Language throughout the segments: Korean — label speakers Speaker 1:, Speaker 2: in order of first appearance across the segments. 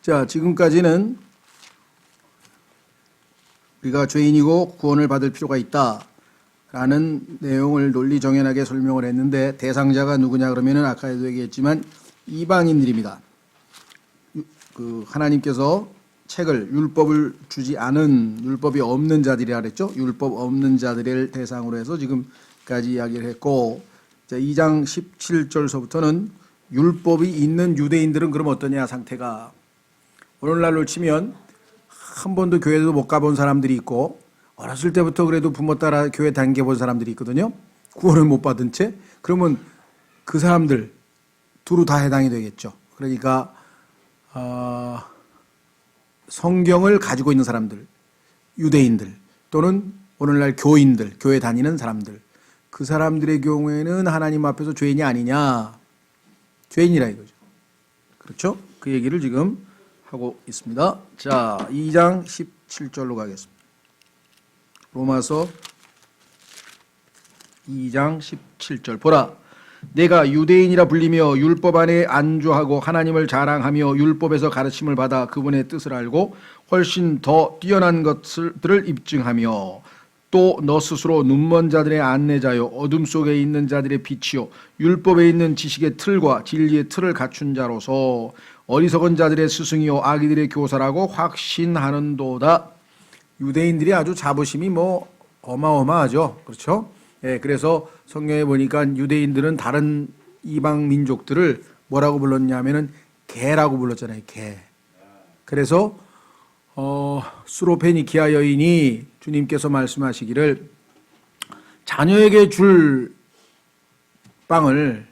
Speaker 1: 자, 지금까지는 우리가 죄인이고 구원을 받을 필요가 있다라는 내용을 논리정연하게 설명을 했는데, 대상자가 누구냐 그러면은 아까도 얘기했지만 이방인들입니다. 하나님께서 책을, 율법을 주지 않은, 율법이 없는 자들이라 그랬죠. 율법 없는 자들을 대상으로 해서 지금까지 이야기를 했고, 자, 2장 17절서부터는 율법이 있는 유대인들은 그럼 어떠냐 상태가. 오늘날로 치면 한 번도 교회도 못 가본 사람들이 있고, 어렸을 때부터 그래도 부모 따라 교회 다녀본 사람들이 있거든요. 구원을 못 받은 채. 그러면 그 사람들 두루 다 해당이 되겠죠. 그러니까 성경을 가지고 있는 사람들, 유대인들 또는 오늘날 교인들, 교회 다니는 사람들, 그 사람들의 경우에는 하나님 앞에서 죄인이 아니냐, 죄인이라 이거죠. 그렇죠? 그 얘기를 지금 하고 있습니다. 자, 2장 17절로 가겠습니다. 로마서 2장 17절. 보라, 내가 유대인이라 불리며 율법 안에 안주하고 하나님을 자랑하며 율법에서 가르침을 받아 그분의 뜻을 알고 훨씬 더 뛰어난 것들을 입증하며 또 너 스스로 눈먼 자들의 안내자요 어둠 속에 있는 자들의 빛이요 율법에 있는 지식의 틀과 진리의 틀을 갖춘 자로서 어리석은 자들의 스승이요 아기들의 교사라고 확신하는도다. 유대인들이 아주 자부심이 어마어마하죠. 그렇죠? 예, 그래서 성경에 보니까 유대인들은 다른 이방 민족들을 뭐라고 불렀냐면은 개라고 불렀잖아요. 개. 그래서 수로페니키아 여인이 주님께서 말씀하시기를 자녀에게 줄 빵을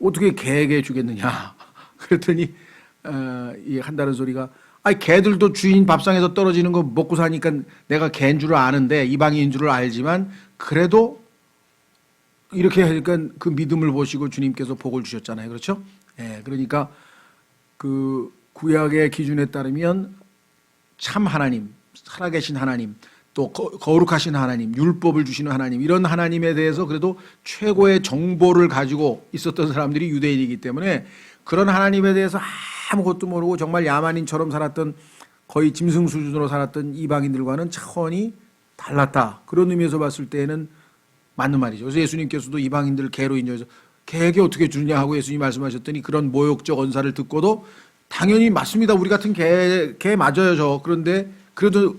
Speaker 1: 어떻게 개에게 주겠느냐. 그랬더니 한다는 소리가, 아니 개들도 주인 밥상에서 떨어지는 거 먹고 사니까 내가 개인 줄을 아는데, 이방인인 줄을 알지만 그래도 이렇게 하니까 그 믿음을 보시고 주님께서 복을 주셨잖아요. 그렇죠? 예, 그러니까 그 구약의 기준에 따르면 참 하나님, 살아계신 하나님, 또 거룩하신 하나님, 율법을 주시는 하나님, 이런 하나님에 대해서 그래도 최고의 정보를 가지고 있었던 사람들이 유대인이기 때문에 그런 하나님에 대해서 아무것도 모르고 정말 야만인처럼 살았던, 거의 짐승 수준으로 살았던 이방인들과는 차원이 달랐다. 그런 의미에서 봤을 때는 맞는 말이죠. 그래서 예수님께서도 이방인들을 개로 인정해서 개에게 어떻게 주느냐 하고 예수님이 말씀하셨더니, 그런 모욕적 언사를 듣고도 당연히 맞습니다. 우리 같은 개 맞아요 저. 그런데 그래도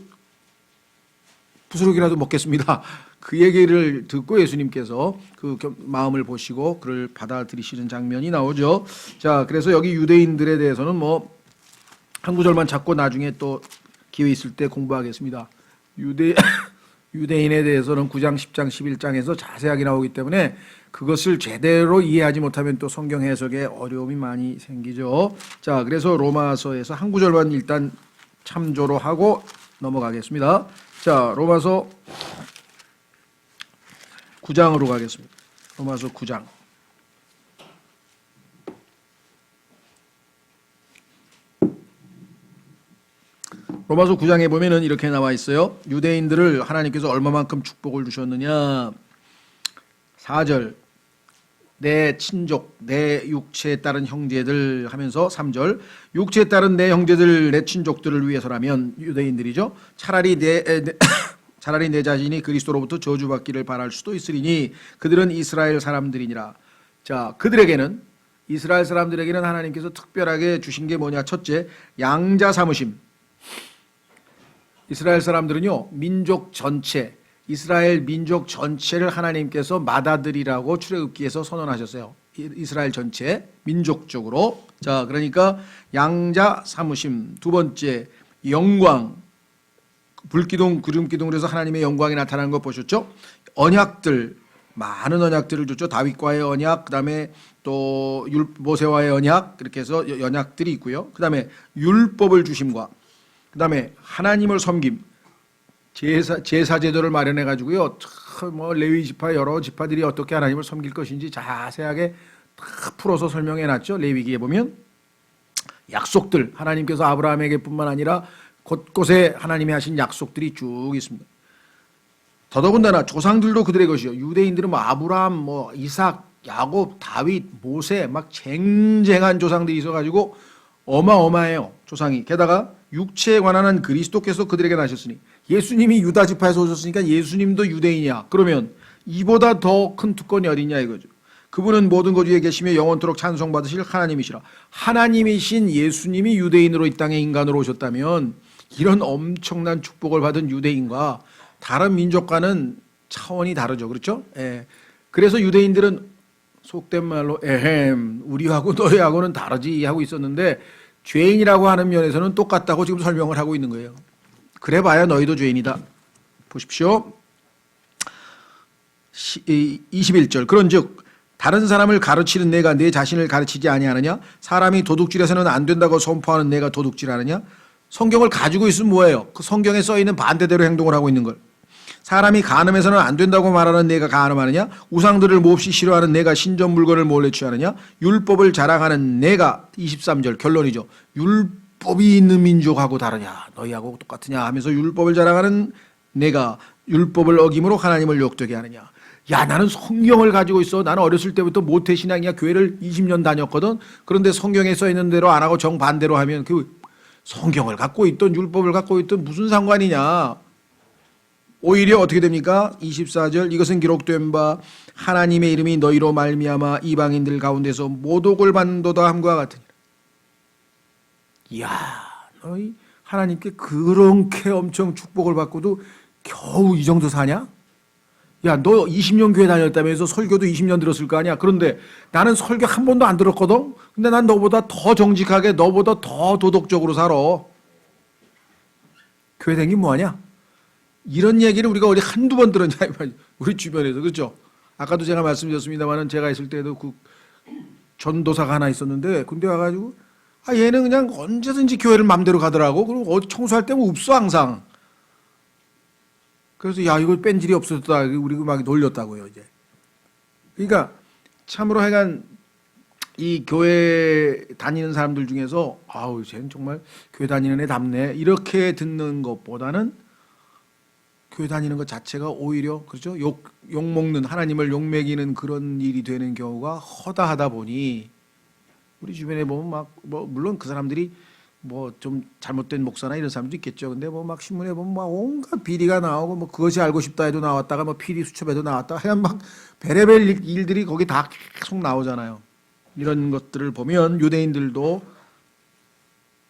Speaker 1: 부스러기라도 먹겠습니다. 그 얘기를 듣고 예수님께서 그 마음을 보시고 그를 받아들이시는 장면이 나오죠. 자, 그래서 여기 유대인들에 대해서는 한 구절만 잡고 나중에 또 기회 있을 때 공부하겠습니다. 유대인에 대해서는 9장, 10장, 11장에서 자세하게 나오기 때문에 그것을 제대로 이해하지 못하면 또 성경 해석에 어려움이 많이 생기죠. 자, 그래서 로마서에서 한 구절만 일단 참조로 하고 넘어가겠습니다. 자, 로마서 9장으로 가겠습니다. 로마서 9장. 로마서 9장에 보면은 이렇게 나와 있어요. 유대인들을 하나님께서 얼마만큼 축복을 주셨느냐. 4절. 내 친족, 내 육체에 따른 형제들 하면서 3절. 육체에 따른 내 형제들, 내 친족들을 위해서라면, 유대인들이죠. 차라리 내 자신이 그리스도로부터 저주받기를 바랄 수도 있으리니 그들은 이스라엘 사람들이니라. 자, 그들에게는, 이스라엘 사람들에게는 하나님께서 특별하게 주신 게 뭐냐. 첫째, 양자 삼으심. 이스라엘 사람들은요, 민족 전체, 이스라엘 민족 전체를 하나님께서 맏아들이라고 출애굽기에서 선언하셨어요. 이스라엘 전체 민족적으로. 자, 그러니까 양자 삼으심. 두 번째, 영광. 불기둥, 구름기둥으로 해서 하나님의 영광이 나타나는 거 보셨죠? 언약들, 많은 언약들을 줬죠. 다윗과의 언약, 그 다음에 또 모세와의 언약, 그렇게 해서 언약들이 있고요. 그 다음에 율법을 주심과, 그 다음에 하나님을 섬김, 제사 제도를 마련해 가지고요, 레위 지파 여러 지파들이 어떻게 하나님을 섬길 것인지 자세하게 다 풀어서 설명해 놨죠. 레위기에 보면 약속들, 하나님께서 아브라함에게뿐만 아니라 곳곳에 하나님이 하신 약속들이 쭉 있습니다. 더더군다나 조상들도 그들의 것이요. 유대인들은 아브라함, 이삭, 야곱, 다윗, 모세 막 쟁쟁한 조상들이 있어가지고 어마어마해요. 조상이. 게다가 육체에 관한 한 그리스도께서 그들에게 나셨으니 예수님이 유다 지파에서 오셨으니까 예수님도 유대인이야. 그러면 이보다 더 큰 특권이 어딨냐 이거죠. 그분은 모든 것 위에 계시며 영원토록 찬송받으실 하나님이시라. 하나님이신 예수님이 유대인으로 이 땅에 인간으로 오셨다면 이런 엄청난 축복을 받은 유대인과 다른 민족과는 차원이 다르죠. 그렇죠? 예. 그래서 유대인들은 속된 말로 에헴 우리하고 너희하고는 다르지 하고 있었는데 죄인이라고 하는 면에서는 똑같다고 지금 설명을 하고 있는 거예요. 그래봐야 너희도 죄인이다. 보십시오. 21절 그런즉 다른 사람을 가르치는 내가 내 자신을 가르치지 아니하느냐? 사람이 도둑질해서는 안 된다고 선포하는 내가 도둑질하느냐? 성경을 가지고 있으면 뭐예요? 그 성경에 써있는 반대대로 행동을 하고 있는 걸. 사람이 간음해서는 안 된다고 말하는 내가 간음하느냐? 우상들을 몹시 싫어하는 내가 신전 물건을 몰래 취하느냐? 율법을 자랑하는 내가 23절 결론이죠. 율법이 있는 민족하고 다르냐? 너희하고 똑같으냐? 하면서 율법을 자랑하는 내가 율법을 어김으로 하나님을 욕되게 하느냐? 야 나는 성경을 가지고 있어. 나는 어렸을 때부터 모태신앙이야. 교회를 20년 다녔거든. 그런데 성경에 써있는 대로 안 하고 정반대로 하면 그 성경을 갖고 있던 율법을 갖고 있던 무슨 상관이냐. 오히려 어떻게 됩니까? 24절 이것은 기록된 바 하나님의 이름이 너희로 말미암아 이방인들 가운데서 모독을 받는도다 함과 같으니라. 이야 너희 하나님께 그렇게 엄청 축복을 받고도 겨우 이 정도 사냐? 야, 너 20년 교회 다녔다면서 설교도 20년 들었을 거 아니야? 그런데 나는 설교 한 번도 안 들었거든? 근데 난 너보다 더 정직하게, 너보다 더 도덕적으로 살아. 교회 다니기 뭐하냐? 이런 얘기를 우리가 어디 한두 번 들었냐? 우리 주변에서. 그렇죠? 아까도 제가 말씀드렸습니다만 제가 있을 때도 그 전도사가 하나 있었는데 군대 와가지고 얘는 그냥 언제든지 교회를 맘대로 가더라고. 그리고 어디 청소할 때면 없어 항상. 그래서 야 이거 뺀질이 없었다 우리 막 놀렸다고요 이제. 그러니까 참으로 하여간 이 교회 다니는 사람들 중에서 아우 쟤는 정말 교회 다니는 애 답네 이렇게 듣는 것보다는 교회 다니는 것 자체가 오히려 그렇죠 욕 먹는 하나님을 욕 먹이는 그런 일이 되는 경우가 허다하다 보니 우리 주변에 보면 막 뭐 물론 그 사람들이 뭐 좀 잘못된 목사나 이런 사람도 있겠죠. 근데 뭐 막 신문에 보면 막 온갖 비리가 나오고 뭐 그것이 알고 싶다 해도 나왔다가 뭐 PD 수첩에도 나왔다. 하여간 막 별의별 일들이 거기 다 계속 나오잖아요. 이런 것들을 보면 유대인들도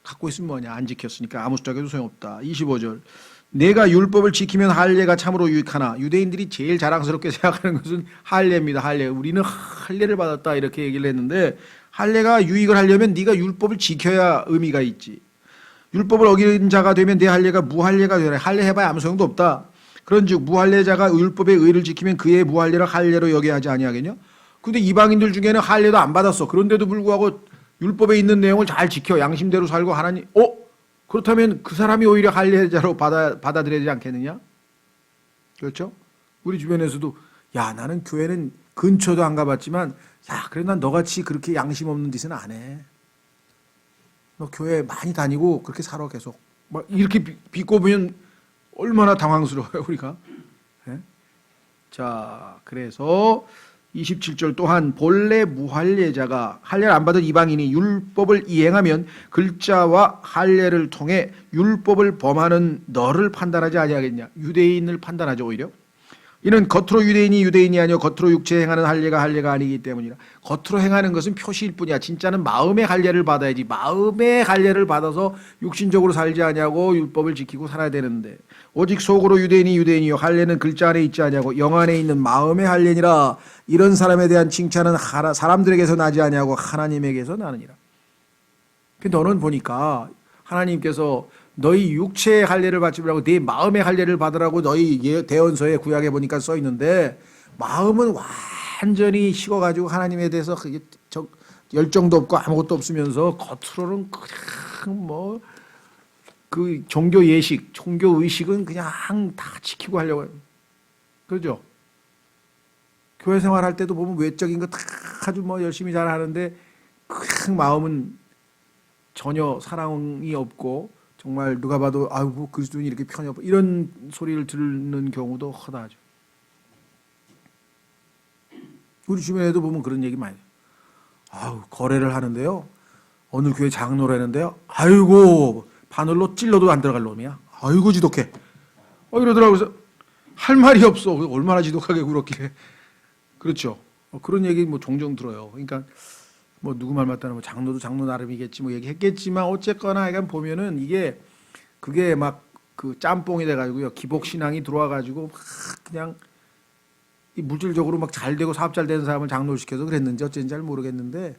Speaker 1: 갖고 있으면 뭐냐 안 지켰으니까 아무 숫자에도 소용없다. 25절 내가 율법을 지키면 할례가 참으로 유익하나 유대인들이 제일 자랑스럽게 생각하는 것은 할례입니다. 할례. 우리는 할례를 받았다 이렇게 얘기를 했는데 할례가 유익을 하려면 네가 율법을 지켜야 의미가 있지. 율법을 어기는 자가 되면 내 할례가 무할례가 되라. 할례 해봐야 아무 소용도 없다. 그런즉 무할례자가 율법의 의를 지키면 그의 무할례를 할례로 여겨야 하지 아니하겠냐? 근데 이방인들 중에는 할례도 안 받았어. 그런데도 불구하고 율법에 있는 내용을 잘 지켜 양심대로 살고 하나님 그렇다면 그 사람이 오히려 할례자로 받아들여야 되지 않겠느냐? 그렇죠? 우리 주변에서도 야 나는 교회는 근처도 안 가봤지만 야 그래 난 너같이 그렇게 양심 없는 짓은 안 해. 너 교회 많이 다니고 그렇게 살아 계속. 막 이렇게 비꼬면 얼마나 당황스러워요 우리가. 네? 자 그래서 27절 또한 본래 무할례자가 할례를 안 받은 이방인이 율법을 이행하면 글자와 할례를 통해 율법을 범하는 너를 판단하지 아니하겠냐. 유대인을 판단하죠 오히려. 이는 겉으로 유대인이 아니요 겉으로 육체에 행하는 할례가 아니기 때문이라. 겉으로 행하는 것은 표시일 뿐이야. 진짜는 마음의 할례를 받아야지. 마음의 할례를 받아서 육신적으로 살지 아니하고 율법을 지키고 살아야 되는데 오직 속으로 유대인이요 할례는 글자 안에 있지 아니하고 영 안에 있는 마음의 할례니라. 이런 사람에 대한 칭찬은 사람들에게서 나지 아니하고 하나님에게서 나느니라. 너는 보니까 하나님께서 너희 육체의 할례를 받지 말고 네 마음의 할례를 받으라고 너희 대언서에 구약에 보니까 써 있는데 마음은 완전히 식어가지고 하나님에 대해서 열정도 없고 아무것도 없으면서 겉으로는 그냥 뭐 그 종교 예식, 종교 의식은 그냥 다 지키고 하려고 해요. 그렇죠? 교회 생활할 때도 보면 외적인 거 다 아주 뭐 열심히 잘 하는데 그냥 마음은 전혀 사랑이 없고 정말 누가 봐도 아유 뭐 그리스도인이 이렇게 편이 없고 이런 소리를 듣는 경우도 허다하죠. 우리 주변에도 보면 그런 얘기 많이 해요. 아우 거래를 하는데요. 어느 교회 장로라는데요. 아이고 바늘로 찔러도 안 들어갈 놈이야. 아이고 지독해. 이러더라고요. 그래서 할 말이 없어. 얼마나 지독하게 굴었길래. 그렇죠. 그런 얘기 뭐 종종 들어요. 그러니까 뭐 누구 말 맞다는 뭐 장로도 장로 나름이겠지 뭐 얘기했겠지만 어쨌거나 약간 보면은 이게 그게 막 그 짬뽕이 돼가지고요. 기복 신앙이 들어와가지고 막 그냥 이 물질적으로 막 잘 되고 사업 잘 되는 사람을 장로를 시켜서 그랬는지 어쩐지 잘 모르겠는데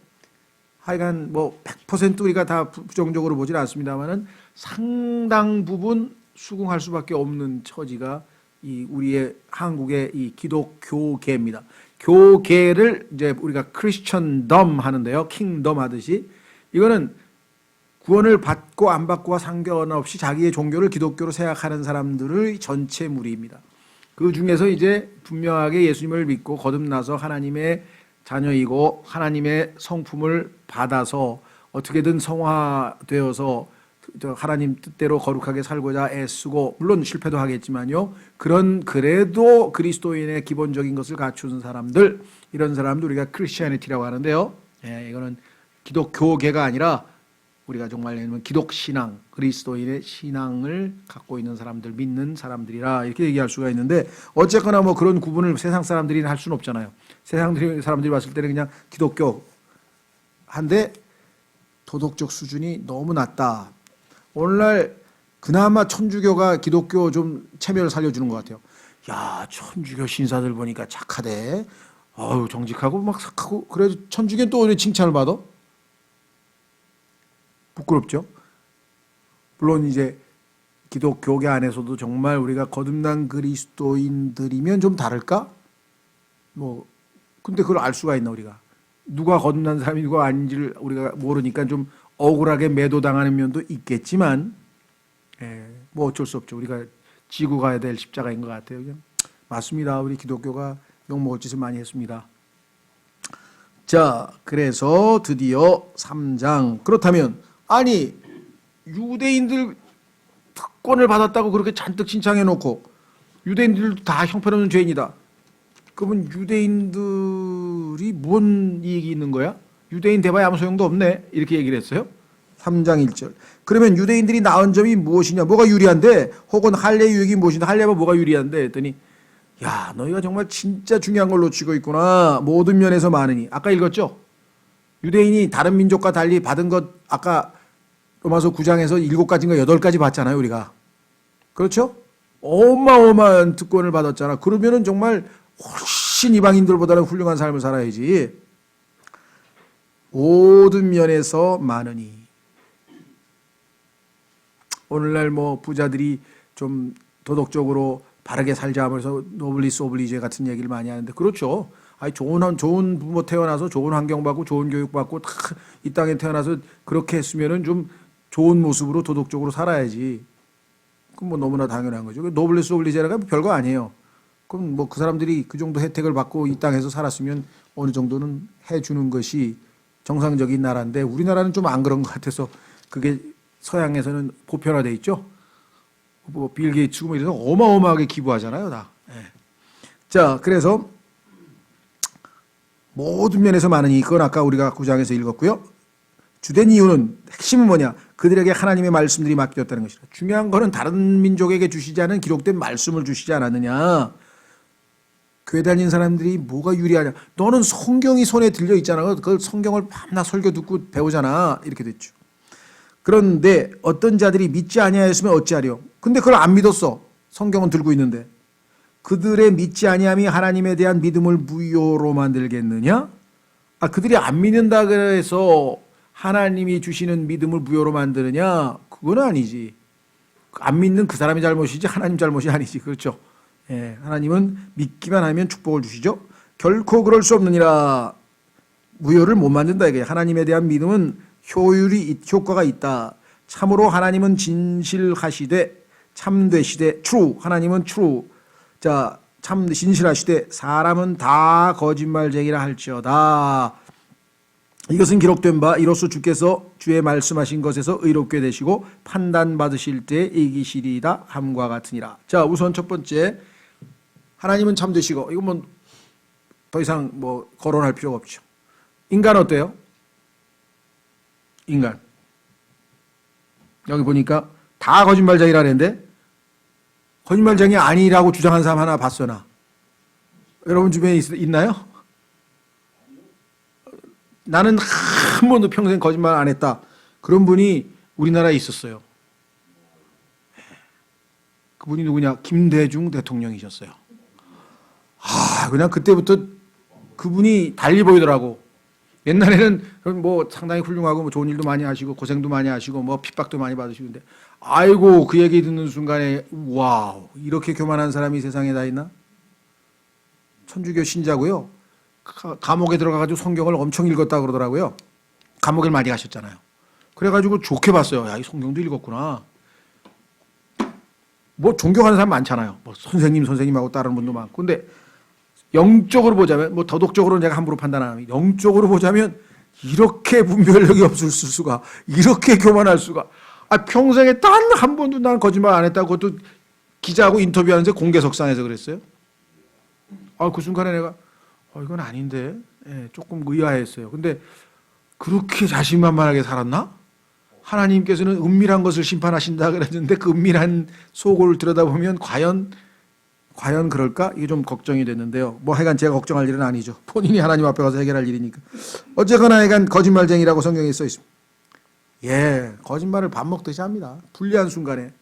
Speaker 1: 하여간 뭐 100% 우리가 다 부정적으로 보진 않습니다만은 상당 부분 수긍할 수밖에 없는 처지가 이 우리의 한국의 이 기독교계입니다. 교계를 이제 우리가 크리스천덤 하는데요. 킹덤 하듯이 이거는 구원을 받고 안 받고와 상관없이 자기의 종교를 기독교로 생각하는 사람들의 전체 무리입니다. 그 중에서 이제 분명하게 예수님을 믿고 거듭나서 하나님의 자녀이고 하나님의 성품을 받아서 어떻게든 성화되어서 하나님 뜻대로 거룩하게 살고자 애쓰고 물론 실패도 하겠지만요. 그래도 그리스도인의 기본적인 것을 갖춘 사람들 이런 사람들 우리가 크리스티애니티라고 하는데요. 이거는 기독교계가 아니라 우리가 정말 기독신앙, 그리스도인의 신앙을 갖고 있는 사람들, 믿는 사람들이라 이렇게 얘기할 수가 있는데 어쨌거나 뭐 그런 구분을 세상 사람들이 할 수는 없잖아요. 세상 사람들이 봤을 때는 그냥 기독교 한데 도덕적 수준이 너무 낮다. 오늘날 그나마 천주교가 기독교 좀 체면을 살려주는 것 같아요. 야, 천주교 신사들 보니까 착하대. 정직하고 막 착하고 그래도 천주교는 또 오히려 칭찬을 받아? 부끄럽죠. 물론 이제 기독교계 안에서도 정말 우리가 거듭난 그리스도인들이면 좀 다를까? 근데 그걸 알 수가 있나 우리가? 누가 거듭난 사람이 누가 아닌지를 우리가 모르니까 좀 억울하게 매도당하는 면도 있겠지만, 뭐 어쩔 수 없죠. 우리가 지고 가야 될 십자가인 것 같아요. 그냥 맞습니다. 우리 기독교가 욕먹을 짓을 많이 했습니다. 자, 그래서 드디어 3장. 그렇다면 아니 유대인들 특권을 받았다고 그렇게 잔뜩 신창해놓고 유대인들도 다 형편없는 죄인이다. 그러면 유대인들이 뭔 이익이 있는 거야? 유대인 돼봐야 아무 소용도 없네. 이렇게 얘기를 했어요. 3장 1절. 그러면 유대인들이 나은 점이 무엇이냐? 뭐가 유리한데? 혹은 할례 유익이 무엇인데? 할례가 뭐가 유리한데? 했더니 야, 너희가 정말 진짜 중요한 걸 놓치고 있구나. 모든 면에서 많으니. 아까 읽었죠? 유대인이 다른 민족과 달리 받은 것 아까 로마서 9장에서 7가지인가 8가지 받잖아요. 우리가. 그렇죠? 어마어마한 특권을 받았잖아. 그러면은 정말 훨씬 이방인들보다는 훌륭한 삶을 살아야지. 모든 면에서 많으니. 오늘날 뭐 부자들이 좀 도덕적으로 바르게 살자 하면서 노블리스 오블리제 같은 얘기를 많이 하는데 그렇죠. 아니 좋은 부모 태어나서 좋은 환경 받고 좋은 교육 받고 이 땅에 태어나서 그렇게 했으면은 좀 좋은 모습으로 도덕적으로 살아야지. 그럼 뭐 너무나 당연한 거죠. 노블리스 오블리제라가 별거 아니에요. 그럼 뭐 그 사람들이 그 정도 혜택을 받고 이 땅에서 살았으면 어느 정도는 해주는 것이 정상적인 나라인데 우리나라는 좀 안 그런 것 같아서 그게 서양에서는 보편화돼 있죠. 뭐 빌 게이츠 뭐 이래서 어마어마하게 기부하잖아요, 다. 자, 그래서 모든 면에서 많으니 그건 아까 우리가 9장에서 읽었고요. 주된 이유는 핵심은 뭐냐? 그들에게 하나님의 말씀들이 맡겨졌다는 것이다. 중요한 거는 다른 민족에게 주시지 않은 기록된 말씀을 주시지 않았느냐. 교회 다니는 사람들이 뭐가 유리하냐. 너는 성경이 손에 들려 있잖아. 그걸 성경을 밤낮 설교 듣고 배우잖아. 이렇게 됐죠. 그런데 어떤 자들이 믿지 아니하였으면 어찌하려. 근데 그걸 안 믿었어. 성경은 들고 있는데. 그들의 믿지 아니함이 하나님에 대한 믿음을 무효로 만들겠느냐? 그들이 안 믿는다 그래서 하나님이 주시는 믿음을 무효로 만드느냐? 그건 아니지. 안 믿는 그 사람이 잘못이지 하나님 잘못이 아니지. 그렇죠? 하나님은 믿기만 하면 축복을 주시죠. 결코 그럴 수 없느니라. 무효를 못 만든다 이게. 하나님에 대한 믿음은 효과가 있다. 참으로 하나님은 진실하시되 참되시되 true. 하나님은 true. 자, 참 진실하시되 사람은 다 거짓말쟁이라 할지어다. 이것은 기록된 바 이로써 주께서 주의 말씀하신 것에서 의롭게 되시고 판단받으실 때 이기시리이다 함과 같으니라. 자, 우선 첫 번째 하나님은 참되시고 이건 뭐 더 이상 뭐 거론할 필요가 없죠. 인간 어때요? 인간. 여기 보니까 다 거짓말쟁이라는데 거짓말쟁이 아니라고 주장한 사람 하나 봤어 나. 여러분 주변에 있나요? 나는 한 번도 평생 거짓말 안 했다. 그런 분이 우리나라에 있었어요. 그분이 누구냐? 김대중 대통령이셨어요. 그냥 그때부터 그분이 달리 보이더라고. 옛날에는 뭐 상당히 훌륭하고 뭐 좋은 일도 많이 하시고 고생도 많이 하시고 뭐 핍박도 많이 받으시는데 아이고 그 얘기 듣는 순간에 와우 이렇게 교만한 사람이 세상에 다 있나? 천주교 신자고요. 감옥에 들어가가지고 성경을 엄청 읽었다 그러더라고요. 감옥에 많이 가셨잖아요. 그래가지고 좋게 봤어요. 야, 이 성경도 읽었구나. 뭐 존경하는 사람 많잖아요. 뭐 선생님하고 따르는 분도 많고. 근데 영적으로 보자면 뭐 도덕적으로는 제가 함부로 판단 안 합니다. 영적으로 보자면 이렇게 분별력이 없을 수가, 이렇게 교만할 수가. 평생에 단 한 번도 난 거짓말 안 했다고 그것도 기자하고 인터뷰하는데 공개석상에서 그랬어요. 그 순간에 내가 이건 아닌데 조금 의아했어요. 근데 그렇게 자신만만하게 살았나? 하나님께서는 은밀한 것을 심판하신다 그랬는데 그 은밀한 속을 들여다보면 과연 그럴까? 이게 좀 걱정이 됐는데요. 뭐 하여간 제가 걱정할 일은 아니죠. 본인이 하나님 앞에 가서 해결할 일이니까. 어쨌거나 하여간 거짓말쟁이라고 성경에 써 있습니다. 거짓말을 밥 먹듯이 합니다. 불리한 순간에.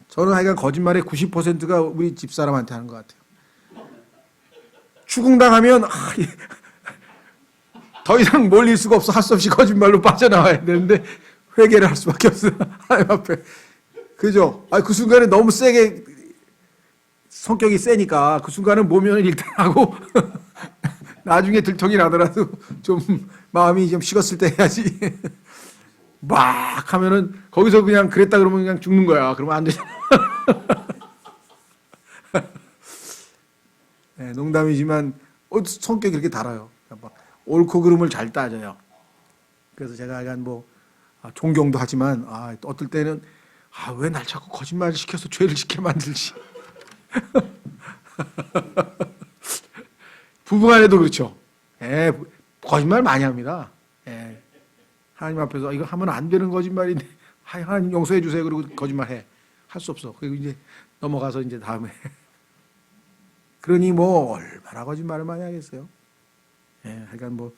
Speaker 1: 저는 하여간 거짓말의 90%가 우리 집사람한테 하는 것 같아요. 추궁당하면 더 이상 몰릴 수가 없어. 할 수 없이 거짓말로 빠져나와야 되는데 회개를 할 수밖에 없어요. 하나님 앞에. 그죠? 그 순간에 너무 세게 성격이 세니까 그 순간은 모면을 일단 하고 나중에 들통이 나더라도 좀 마음이 좀 식었을 때 해야지. 막 하면은 거기서 그냥 그랬다 그러면 그냥 죽는 거야. 그러면 안 되잖아. 농담이지만 성격이 이렇게 달아요. 막 옳고 그름을 잘 따져요. 그래서 제가 약간 뭐 존경도 하지만 어떨 때는 왜 날 자꾸 거짓말을 시켜서 죄를 짓게 만들지. 부부간에도 그렇죠. 거짓말 많이 합니다. 하나님 앞에서 이거 하면 안 되는 거짓말인데 하나님 용서해 주세요. 그리고 거짓말해. 할 수 없어. 그리고 이제 넘어가서 이제 다음에 그러니 뭐 얼마나 거짓말을 많이 하겠어요. 하여간 뭐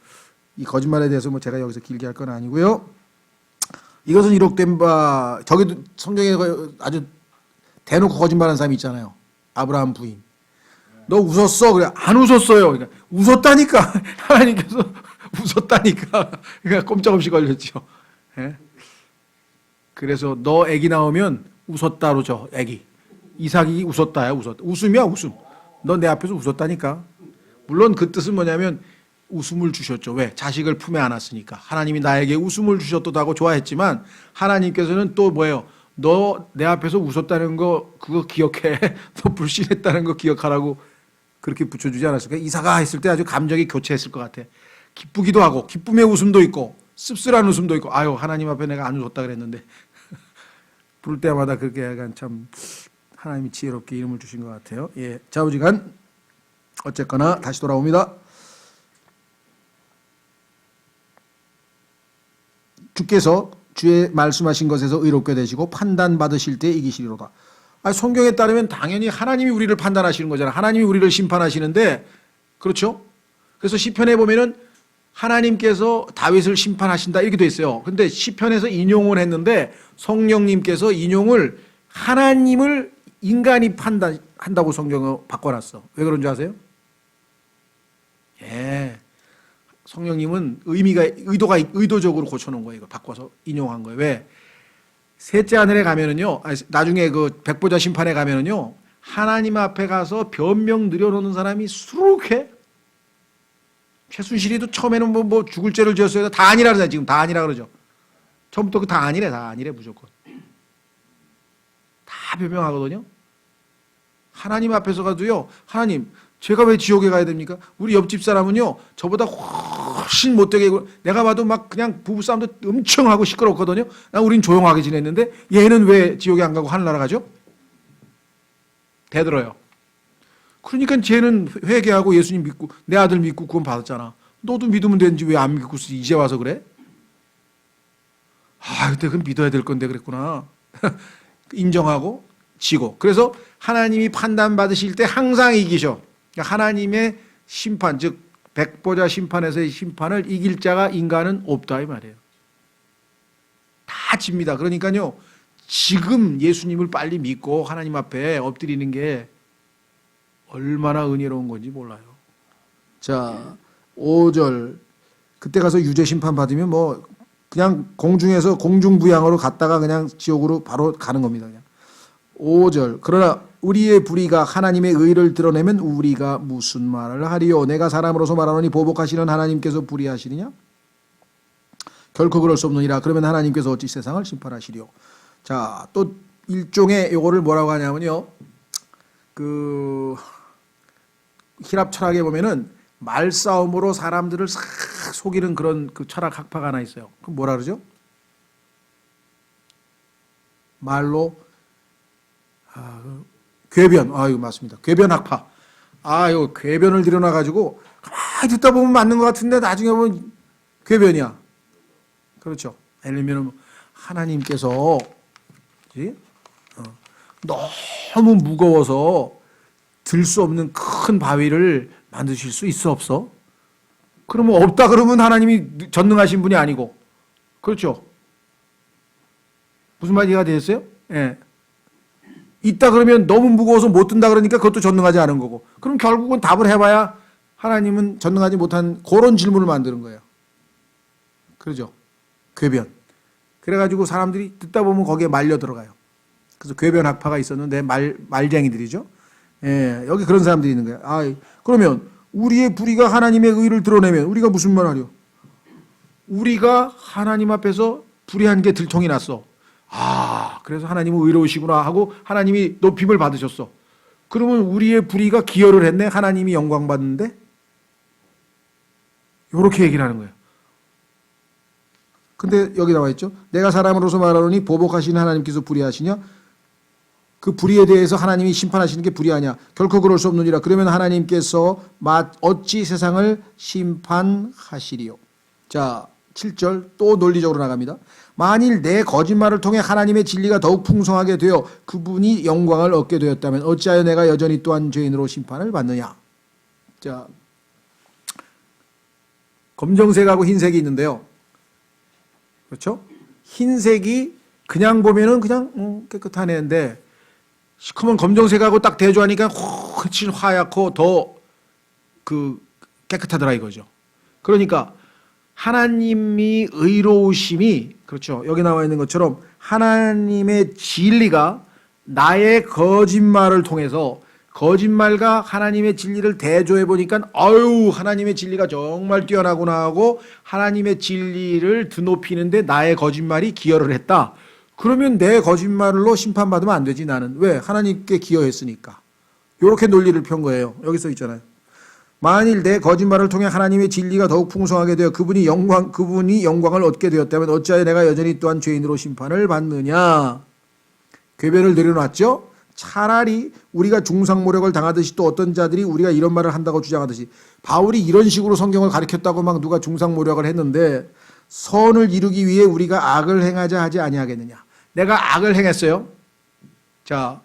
Speaker 1: 이 거짓말에 대해서 뭐 제가 여기서 길게 할 건 아니고요. 이것은 이룩된 바 저기도 성경에 아주 대놓고 거짓말하는 사람이 있잖아요. 아브라함 부인. 너 웃었어? 그래 안 웃었어요. 그러니까 웃었다니까 하나님께서 웃었다니까. 그러니까 꼼짝없이 걸렸죠. 그래서 너 애기 나오면 웃었다 그러죠. 애기. 이삭이 웃었다야 웃었다. 웃음이야 웃음. 너 내 앞에서 웃었다니까. 물론 그 뜻은 뭐냐면 웃음을 주셨죠. 왜? 자식을 품에 안았으니까. 하나님이 나에게 웃음을 주셨다고 좋아했지만 하나님께서는 또 뭐예요? 너 내 앞에서 웃었다는 거 그거 기억해. 너 불신했다는 거 기억하라고 그렇게 붙여주지 않았을까? 이삭아 했을 때 아주 감정이 교체했을 것 같아. 기쁘기도 하고 기쁨의 웃음도 있고 씁쓸한 웃음도 있고 하나님 앞에 내가 안 웃었다 그랬는데 부를 때마다 그렇게 약간 참 하나님이 지혜롭게 이름을 주신 것 같아요. 좌우지간 어쨌거나 다시 돌아옵니다. 주께서 주의 말씀하신 것에서 의롭게 되시고 판단받으실 때 이기시리로다. 성경에 따르면 당연히 하나님이 우리를 판단하시는 거잖아요. 하나님이 우리를 심판하시는데 그렇죠? 그래서 시편에 보면은 하나님께서 다윗을 심판하신다 이렇게 돼 있어요. 근데 시편에서 인용을 했는데 성령님께서 인용을 하나님을 인간이 판단한다고 성경을 바꿔놨어. 왜 그런 줄 아세요? 성령님은 의도적으로 고쳐놓은 거예요. 이거 바꿔서 인용한 거예요. 왜? 셋째 하늘에 가면은요, 나중에 그 백보자 심판에 가면은요, 하나님 앞에 가서 변명 늘여놓는 사람이 수룩해. 최순실이도 처음에는 뭐 죽을 죄를 지었어요. 다 아니라 그러잖아요. 지금 다 아니라 그러죠. 처음부터 그 다 아니래 무조건. 다 변명하거든요. 하나님 앞에서 가도요, 하나님, 제가 왜 지옥에 가야 됩니까? 우리 옆집 사람은요, 저보다 훨씬 못되게, 내가 봐도 막 그냥 부부싸움도 엄청 하고 시끄럽거든요. 우린 조용하게 지냈는데, 얘는 왜 지옥에 안 가고 하늘나라 가죠? 대들어요. 그러니까 쟤는 회개하고 예수님 믿고, 내 아들 믿고 구원 받았잖아. 너도 믿으면 되는지 왜 안 믿고 이제 와서 그래? 그때 그건 믿어야 될 건데 그랬구나. 인정하고 지고. 그래서 하나님이 판단받으실 때 항상 이기셔. 그러니까 하나님의 심판, 즉 백보자 심판에서의 심판을 이길 자가 인간은 없다 이 말이에요. 다 집니다. 그러니까요. 지금 예수님을 빨리 믿고 하나님 앞에 엎드리는 게 얼마나 은혜로운 건지 몰라요. 자, 5절. 그때 가서 유죄 심판 받으면 뭐 그냥 공중에서 공중부양으로 갔다가 그냥 지옥으로 바로 가는 겁니다. 그냥. 5절. 그러나 우리의 불의가 하나님의 의를 드러내면 우리가 무슨 말을 하리요? 내가 사람으로서 말하노니 보복하시는 하나님께서 불의하시느냐? 결코 그럴 수 없느니라. 그러면 하나님께서 어찌 세상을 심판하시리요? 자, 또 일종의 요거를 뭐라고 하냐면요. 그 히랍 철학에 보면은 말싸움으로 사람들을 싹 속이는 그런 그 철학 학파가 하나 있어요. 그럼 뭐라 그러죠? 말로 궤변. 이거 맞습니다. 궤변 학파. 이거 궤변을 들여놔 가지고 가만히 듣다 보면 맞는 것 같은데 나중에 보면 궤변이야. 그렇죠. 예를 들면 하나님께서 너무 무거워서 들 수 없는 큰 바위를 만드실 수 있어 없어? 그러면 없다 그러면 하나님이 전능하신 분이 아니고. 그렇죠. 무슨 말이 이해가 되겠어요? 예. 있다 그러면 너무 무거워서 못 든다 그러니까 그것도 전능하지 않은 거고. 그럼 결국은 답을 해봐야 하나님은 전능하지 못한 그런 질문을 만드는 거예요. 그러죠. 궤변. 그래가지고 사람들이 듣다 보면 거기에 말려 들어가요. 그래서 궤변 학파가 있었는데 말쟁이들이죠. 예, 여기 그런 사람들이 있는 거예요. 그러면 우리의 불의가 하나님의 의를 드러내면 우리가 무슨 말 하려? 우리가 하나님 앞에서 불의한 게 들통이 났어. 그래서 하나님은 의로우시구나 하고 하나님이 높임을 받으셨어. 그러면 우리의 불의가 기여를 했네. 하나님이 영광 받는데? 이렇게 얘기를 하는 거예요. 근데 여기 나와 있죠. 내가 사람으로서 말하노니 보복하시는 하나님께서 불의하시냐? 그 불의에 대해서 하나님이 심판하시는 게 불의하냐? 결코 그럴 수 없느니라. 그러면 하나님께서 어찌 세상을 심판하시리요? 자, 7절 또 논리적으로 나갑니다. 만일 내 거짓말을 통해 하나님의 진리가 더욱 풍성하게 되어 그분이 영광을 얻게 되었다면 어찌하여 내가 여전히 또한 죄인으로 심판을 받느냐? 자, 검정색하고 흰색이 있는데요. 그렇죠? 흰색이 그냥 보면은 그냥 깨끗한 애인데 시커먼 검정색하고 딱 대조하니까 훨씬 하얗고 더 깨끗하더라 이거죠. 그러니까 하나님이 의로우심이 그렇죠. 여기 나와 있는 것처럼 하나님의 진리가 나의 거짓말을 통해서 거짓말과 하나님의 진리를 대조해 보니까 하나님의 진리가 정말 뛰어나구나 하고 하나님의 진리를 드높이는데 나의 거짓말이 기여를 했다. 그러면 내 거짓말로 심판받으면 안 되지 나는. 왜? 하나님께 기여했으니까. 이렇게 논리를 편 거예요. 여기 써 있잖아요. 만일 내 거짓말을 통해 하나님의 진리가 더욱 풍성하게 되어 그분이 영광을 얻게 되었다면 어찌하여 내가 여전히 또한 죄인으로 심판을 받느냐. 궤변을 내려놨죠. 차라리 우리가 중상모략을 당하듯이 또 어떤 자들이 우리가 이런 말을 한다고 주장하듯이 바울이 이런 식으로 성경을 가르쳤다고 막 누가 중상모략을 했는데 선을 이루기 위해 우리가 악을 행하자 하지 아니하겠느냐. 내가 악을 행했어요. 자,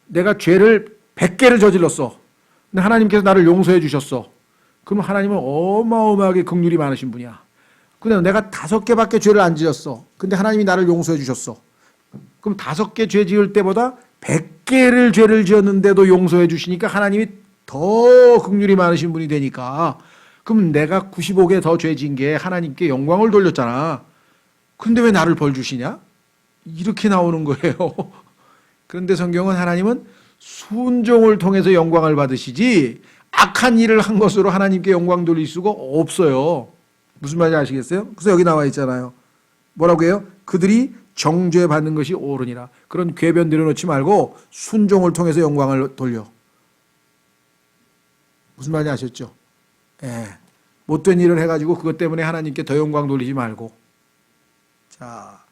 Speaker 1: 내가 죄를 100개를 저질렀어. 근데 하나님께서 나를 용서해 주셨어. 그럼 하나님은 어마어마하게 긍휼이 많으신 분이야. 근데 내가 5개밖에 죄를 안 지었어. 근데 하나님이 나를 용서해 주셨어. 그럼 5개 죄 지을 때보다 100개를 죄를 지었는데도 용서해 주시니까 하나님이 더 긍휼이 많으신 분이 되니까 그럼 내가 95개 더 죄 지은 게 하나님께 영광을 돌렸잖아. 근데 왜 나를 벌 주시냐? 이렇게 나오는 거예요. 그런데 성경은 하나님은 순종을 통해서 영광을 받으시지 악한 일을 한 것으로 하나님께 영광 돌릴 수가 없어요. 무슨 말인지 아시겠어요? 그래서 여기 나와 있잖아요. 뭐라고 해요? 그들이 정죄받는 것이 옳으니라. 그런 궤변 내려놓지 말고 순종을 통해서 영광을 돌려. 무슨 말인지 아셨죠? 예. 못된 일을 해가지고 그것 때문에 하나님께 더 영광 돌리지 말고. 자,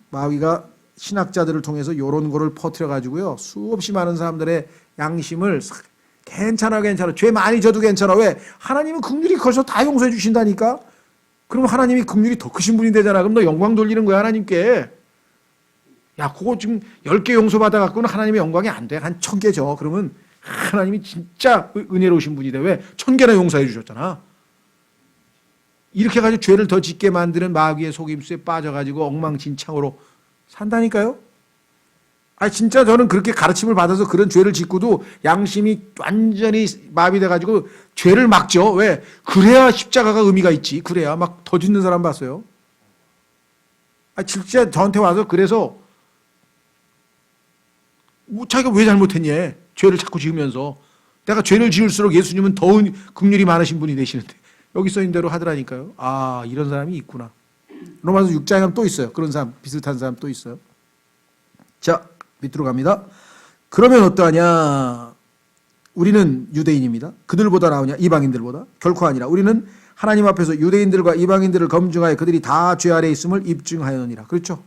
Speaker 1: 마귀가 신학자들을 통해서 이런 거를 퍼뜨려가지고요. 수없이 많은 사람들의 양심을 괜찮아. 죄 많이 져도 괜찮아. 왜? 하나님은 긍휼이 커서 다 용서해 주신다니까. 그럼 하나님이 긍휼이 더 크신 분이 되잖아. 그럼 너 영광 돌리는 거야, 하나님께. 야, 그거 지금 10개 용서받아갖고는 하나님의 영광이 안 돼. 한 1000개 줘. 그러면 하나님이 진짜 은혜로우신 분이 돼. 왜? 1000개나 용서해 주셨잖아. 이렇게 해가지고 죄를 더 짓게 만드는 마귀의 속임수에 빠져가지고 엉망진창으로 산다니까요. 아, 진짜 저는 그렇게 가르침을 받아서 그런 죄를 짓고도 양심이 완전히 마비돼가지고 죄를 막죠. 왜? 그래야 십자가가 의미가 있지. 그래야 막 더 짓는 사람 봤어요. 아, 진짜 저한테 와서 그래서 자기가 왜 잘못했냐. 죄를 자꾸 지으면서. 내가 죄를 지을수록 예수님은 더 긍휼이 많으신 분이 되시는데. 여기 써있는 대로 하더라니까요. 아, 이런 사람이 있구나. 로마서 6장에 하면 또 있어요. 그런 사람, 비슷한 사람 또 있어요. 자, 밑으로 갑니다. 그러면 어떠하냐? 우리는 유대인입니다. 그들보다 나으냐? 이방인들보다? 결코 아니라. 우리는 하나님 앞에서 유대인들과 이방인들을 검증하여 그들이 다 죄 아래 있음을 입증하였느니라. 그렇죠?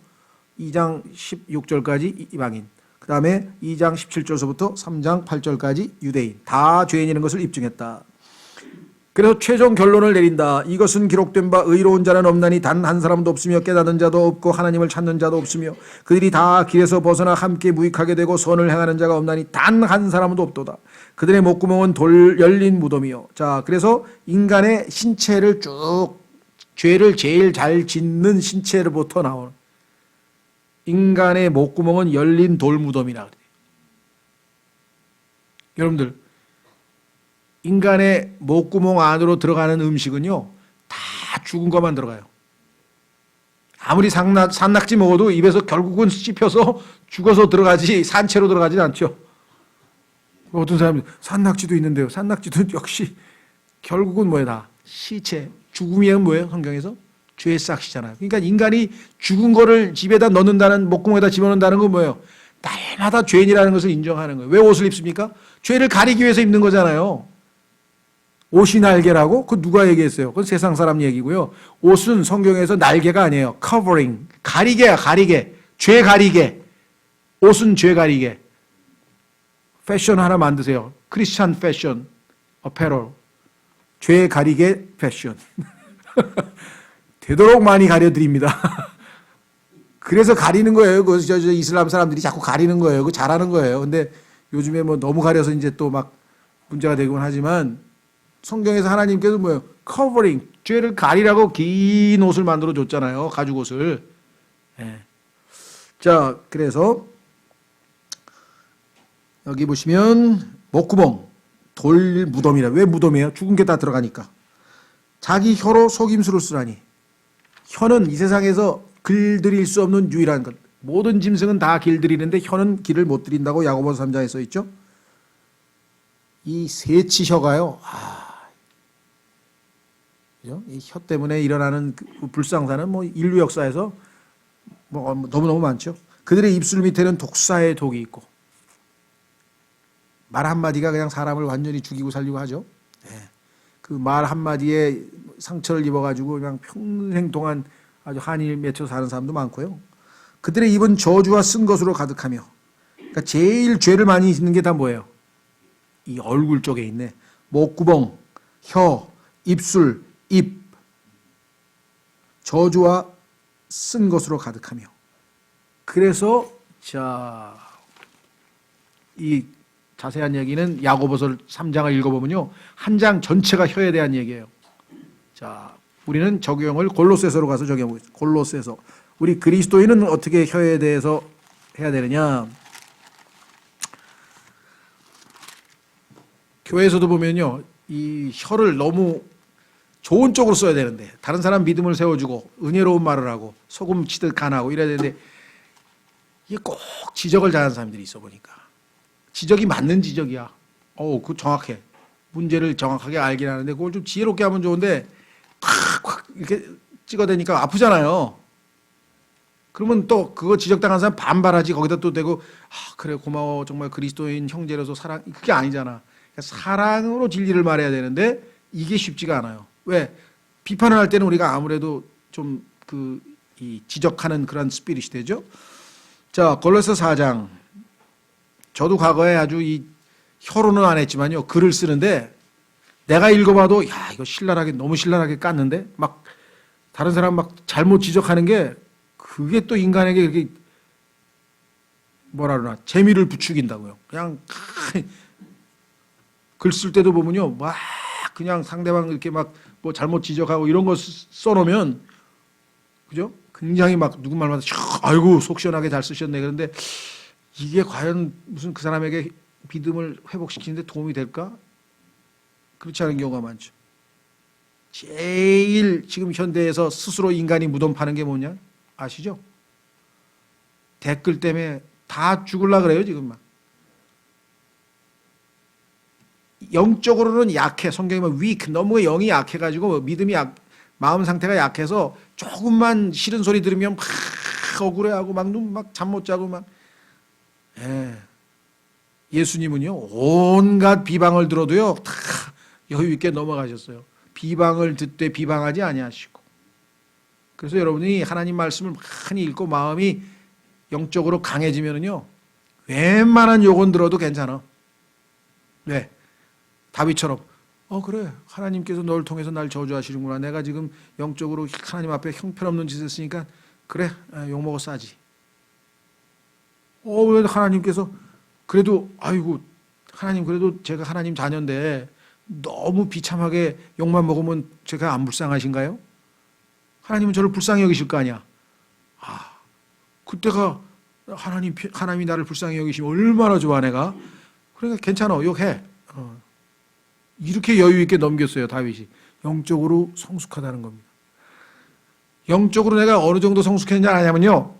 Speaker 1: 2장 16절까지 이방인. 그 다음에 2장 17절서부터 3장 8절까지 유대인. 다 죄인이라는 것을 입증했다. 그래서 최종 결론을 내린다. 이것은 기록된 바 의로운 자는 없나니 단 한 사람도 없으며 깨닫는 자도 없고 하나님을 찾는 자도 없으며 그들이 다 길에서 벗어나 함께 무익하게 되고 선을 행하는 자가 없나니 단 한 사람도 없도다. 그들의 목구멍은 돌 열린 무덤이요. 자, 그래서 인간의 신체를 쭉 죄를 제일 잘 짓는 신체로부터 나오는 인간의 목구멍은 열린 돌 무덤이라 그래요. 여러분들, 인간의 목구멍 안으로 들어가는 음식은요, 다 죽은 것만 들어가요. 아무리 산낙지 먹어도 입에서 결국은 씹혀서 죽어서 들어가지 산채로 들어가진 않죠. 어떤 사람이 산낙지도 있는데요. 산낙지도 역시 결국은 뭐예요? 다 시체. 죽음이면 뭐예요? 성경에서? 죄의 싹이잖아요. 그러니까 인간이 죽은 거를 집에다 넣는다는, 목구멍에다 집어넣는다는 건 뭐예요? 날마다 죄인이라는 것을 인정하는 거예요. 왜 옷을 입습니까? 죄를 가리기 위해서 입는 거잖아요. 옷이 날개라고? 그거 누가 얘기했어요? 그건 세상 사람 얘기고요. 옷은 성경에서 날개가 아니에요. covering. 가리개야, 가리개. 죄 가리개. 옷은 죄 가리개. 패션 하나 만드세요. 크리스찬 패션, 어페럴. 죄 가리개 패션. 되도록 많이 가려드립니다. 그래서 가리는 거예요. 그 이슬람 사람들이 자꾸 가리는 거예요. 그 잘하는 거예요. 근데 요즘에 뭐 너무 가려서 이제 또 막 문제가 되곤 하지만 성경에서 하나님께서 뭐예요? 커버링, 죄를 가리라고 긴 옷을 만들어 줬잖아요. 가죽 옷을. 네. 자, 그래서 여기 보시면 목구멍, 돌 무덤이라. 왜 무덤이에요? 죽은 게 다 들어가니까. 자기 혀로 속임수를 쓰라니. 혀는 이 세상에서 길들일 수 없는 유일한 것. 모든 짐승은 다 길들이는데 혀는 길을 못 들인다고 야고보서 3장에 써 있죠. 이 세치혀가요. 이 혀 때문에 일어나는 그 불상사는 뭐 인류 역사에서 뭐 너무너무 많죠. 그들의 입술 밑에는 독사의 독이 있고 말 한마디가 그냥 사람을 완전히 죽이고 살리고 하죠. 네. 그 말 한마디에 상처를 입어가지고 그냥 평생 동안 아주 한이 맺혀 사는 사람도 많고요. 그들의 입은 저주와 쓴 것으로 가득하며, 그러니까 제일 죄를 많이 짓는 게 다 뭐예요? 이 얼굴 쪽에 있네. 목구멍, 혀, 입술, 입. 저주와 쓴 것으로 가득하며. 그래서 자, 이 자세한 얘기는 야고보서 3장을 읽어보면요, 한 장 전체가 혀에 대한 얘기예요. 자, 우리는 적용을 골로새서로 가서 적용해보겠습니다. 골로새서. 우리 그리스도인은 어떻게 혀에 대해서 해야 되느냐? 교회에서도 보면요, 이 혀를 너무 좋은 쪽으로 써야 되는데, 다른 사람 믿음을 세워주고 은혜로운 말을 하고 소금 치듯 간하고 이래야 되는데, 이게 꼭 지적을 잘하는 사람들이 있어 보니까. 지적이 맞는 지적이야. 그거 정확해. 문제를 정확하게 알긴 하는데 그걸 좀 지혜롭게 하면 좋은데 탁 이렇게 찍어대니까 아프잖아요. 그러면 또 그거 지적당한 사람 반발하지. 거기다 또 대고 그래 고마워 정말 그리스도인 형제로서 사랑. 그게 아니잖아. 그러니까 사랑으로 진리를 말해야 되는데 이게 쉽지가 않아요. 왜? 비판을 할 때는 우리가 아무래도 좀 이 지적하는 그런 스피릿이 되죠. 자, 골로새 4장. 저도 과거에 아주 이 혀로는 안 했지만요, 글을 쓰는데 내가 읽어봐도 야 이거 신랄하게 너무 신랄하게 깠는데 막 다른 사람 막 잘못 지적하는 게 그게 또 인간에게 이렇게 뭐라 그러나 재미를 부추긴다고요. 그냥 글 쓸 때도 보면요, 막 그냥 상대방 이렇게 막 뭐 잘못 지적하고 이런 거 써놓으면 그죠? 굉장히 막 누구 말마다 아이고 속 시원하게 잘 쓰셨네. 그런데 이게 과연 무슨 그 사람에게 믿음을 회복시키는데 도움이 될까? 그렇지 않은 경우가 많죠. 제일 지금 현대에서 스스로 인간이 무덤 파는 게 뭐냐? 아시죠? 댓글 때문에 다 죽을라 그래요, 지금 막. 영적으로는 약해. 성경이 뭐 weak, 너무 영이 약해가지고 믿음이 마음 상태가 약해서 조금만 싫은 소리 들으면 막 억울해하고 막 눈 막 잠 못 자고 막. 예. 예수님은요 온갖 비방을 들어도요 다 여유 있게 넘어가셨어요. 비방을 듣되 비방하지 아니하시고. 그래서 여러분이 하나님 말씀을 많이 읽고 마음이 영적으로 강해지면은요 웬만한 욕은 들어도 괜찮아. 왜? 다윗처럼 그래 하나님께서 너를 통해서 날 저주하시는구나. 내가 지금 영적으로 하나님 앞에 형편없는 짓을 했으니까 그래 욕먹어 싸지. 왜 하나님께서 그래도 아이고 하나님 그래도 제가 하나님 자녀인데 너무 비참하게 욕만 먹으면 제가 안 불쌍하신가요? 하나님은 저를 불쌍히 여기실 거 아니야. 그때가 하나님이 나를 불쌍히 여기시면 얼마나 좋아 내가. 그러니까 괜찮아 욕해. 이렇게 여유 있게 넘겼어요 다윗이. 영적으로 성숙하다는 겁니다. 영적으로 내가 어느 정도 성숙했는지 아냐면요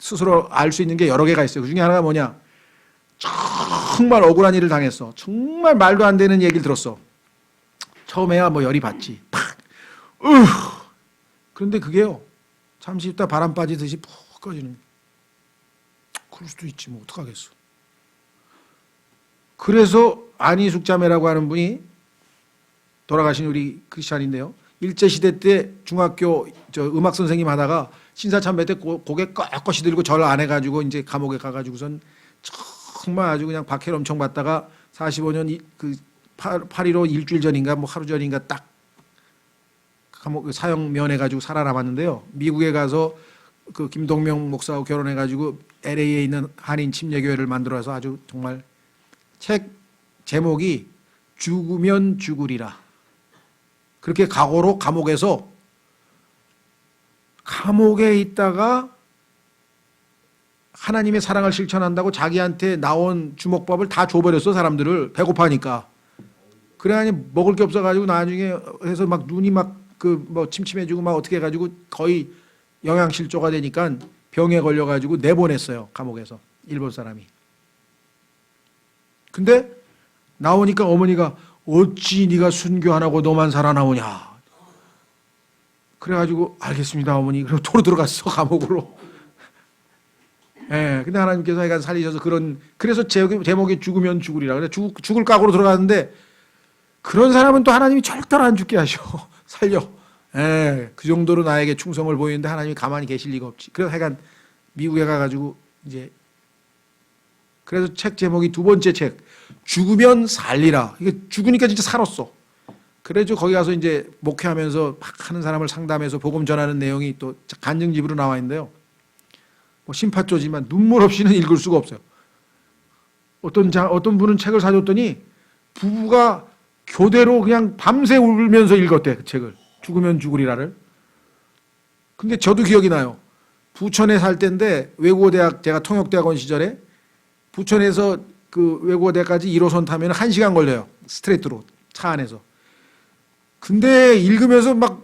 Speaker 1: 스스로 알 수 있는 게 여러 개가 있어요. 그 중에 하나가 뭐냐, 정말 억울한 일을 당했어. 정말 말도 안 되는 얘기를 들었어. 처음에야 뭐 열이 받지. 팍! 그런데 그게요 잠시 있다 바람 빠지듯이 푹 꺼지는. 그럴 수도 있지 뭐 어떡하겠어. 그래서 안희숙 자매라고 하는 분이 돌아가신 우리 크리스찬인데요, 일제시대 때 중학교 음악 선생님 하다가 신사참배 때 고개 꺾어시 들고 절 안 해가지고 이제 감옥에 가가지고선 정말 아주 그냥 박해를 엄청 받다가 45년 그 8.15 일주일 전인가 뭐 하루 전인가 딱 감옥 사형 면해가지고 살아남았는데요. 미국에 가서 그 김동명 목사하고 결혼해가지고 LA에 있는 한인 침례교회를 만들어서 아주 정말 책 제목이 죽으면 죽으리라. 그렇게 각오로 감옥에 있다가 하나님의 사랑을 실천한다고 자기한테 나온 주먹밥을 다 줘버렸어. 사람들을 배고파니까. 그래 먹을 게 없어가지고 나중에 해서 막 눈이 막 그 뭐 침침해지고 막 어떻게 해가지고 거의 영양실조가 되니까 병에 걸려가지고 내보냈어요. 감옥에서 일본 사람이. 근데 나오니까 어머니가 어찌 네가 순교 안 하고 너만 살아나오냐. 그래가지고 알겠습니다 어머니. 그리고 도로 들어갔어 감옥으로. 예, 근데 하나님께서 애가 살리셔서 그래서 제목이 죽으면 죽으리라. 그래 죽을 각오로 들어갔는데 그런 사람은 또 하나님이 절대로 안 죽게 하셔. 살려. 예, 그 정도로 나에게 충성을 보이는데 하나님이 가만히 계실 리가 없지. 그래서 하여간 미국에 가가지고 이제 그래서 책 제목이 두 번째 책 죽으면 살리라. 이게 죽으니까 진짜 살았어. 그래서 거기 가서 이제 목회하면서 막 하는 사람을 상담해서 복음 전하는 내용이 또 간증집으로 나와 있는데요. 뭐 심파조지만 눈물 없이는 읽을 수가 없어요. 어떤 분은 책을 사줬더니 부부가 교대로 그냥 밤새 울면서 읽었대 그 책을. 죽으면 죽으리라를. 근데 저도 기억이 나요. 부천에 살 때인데 외국어대학 제가 통역대학원 시절에 부천에서 그 외국어대까지 1호선 타면 1시간 걸려요. 스트레이트로 차 안에서. 근데 읽으면서 막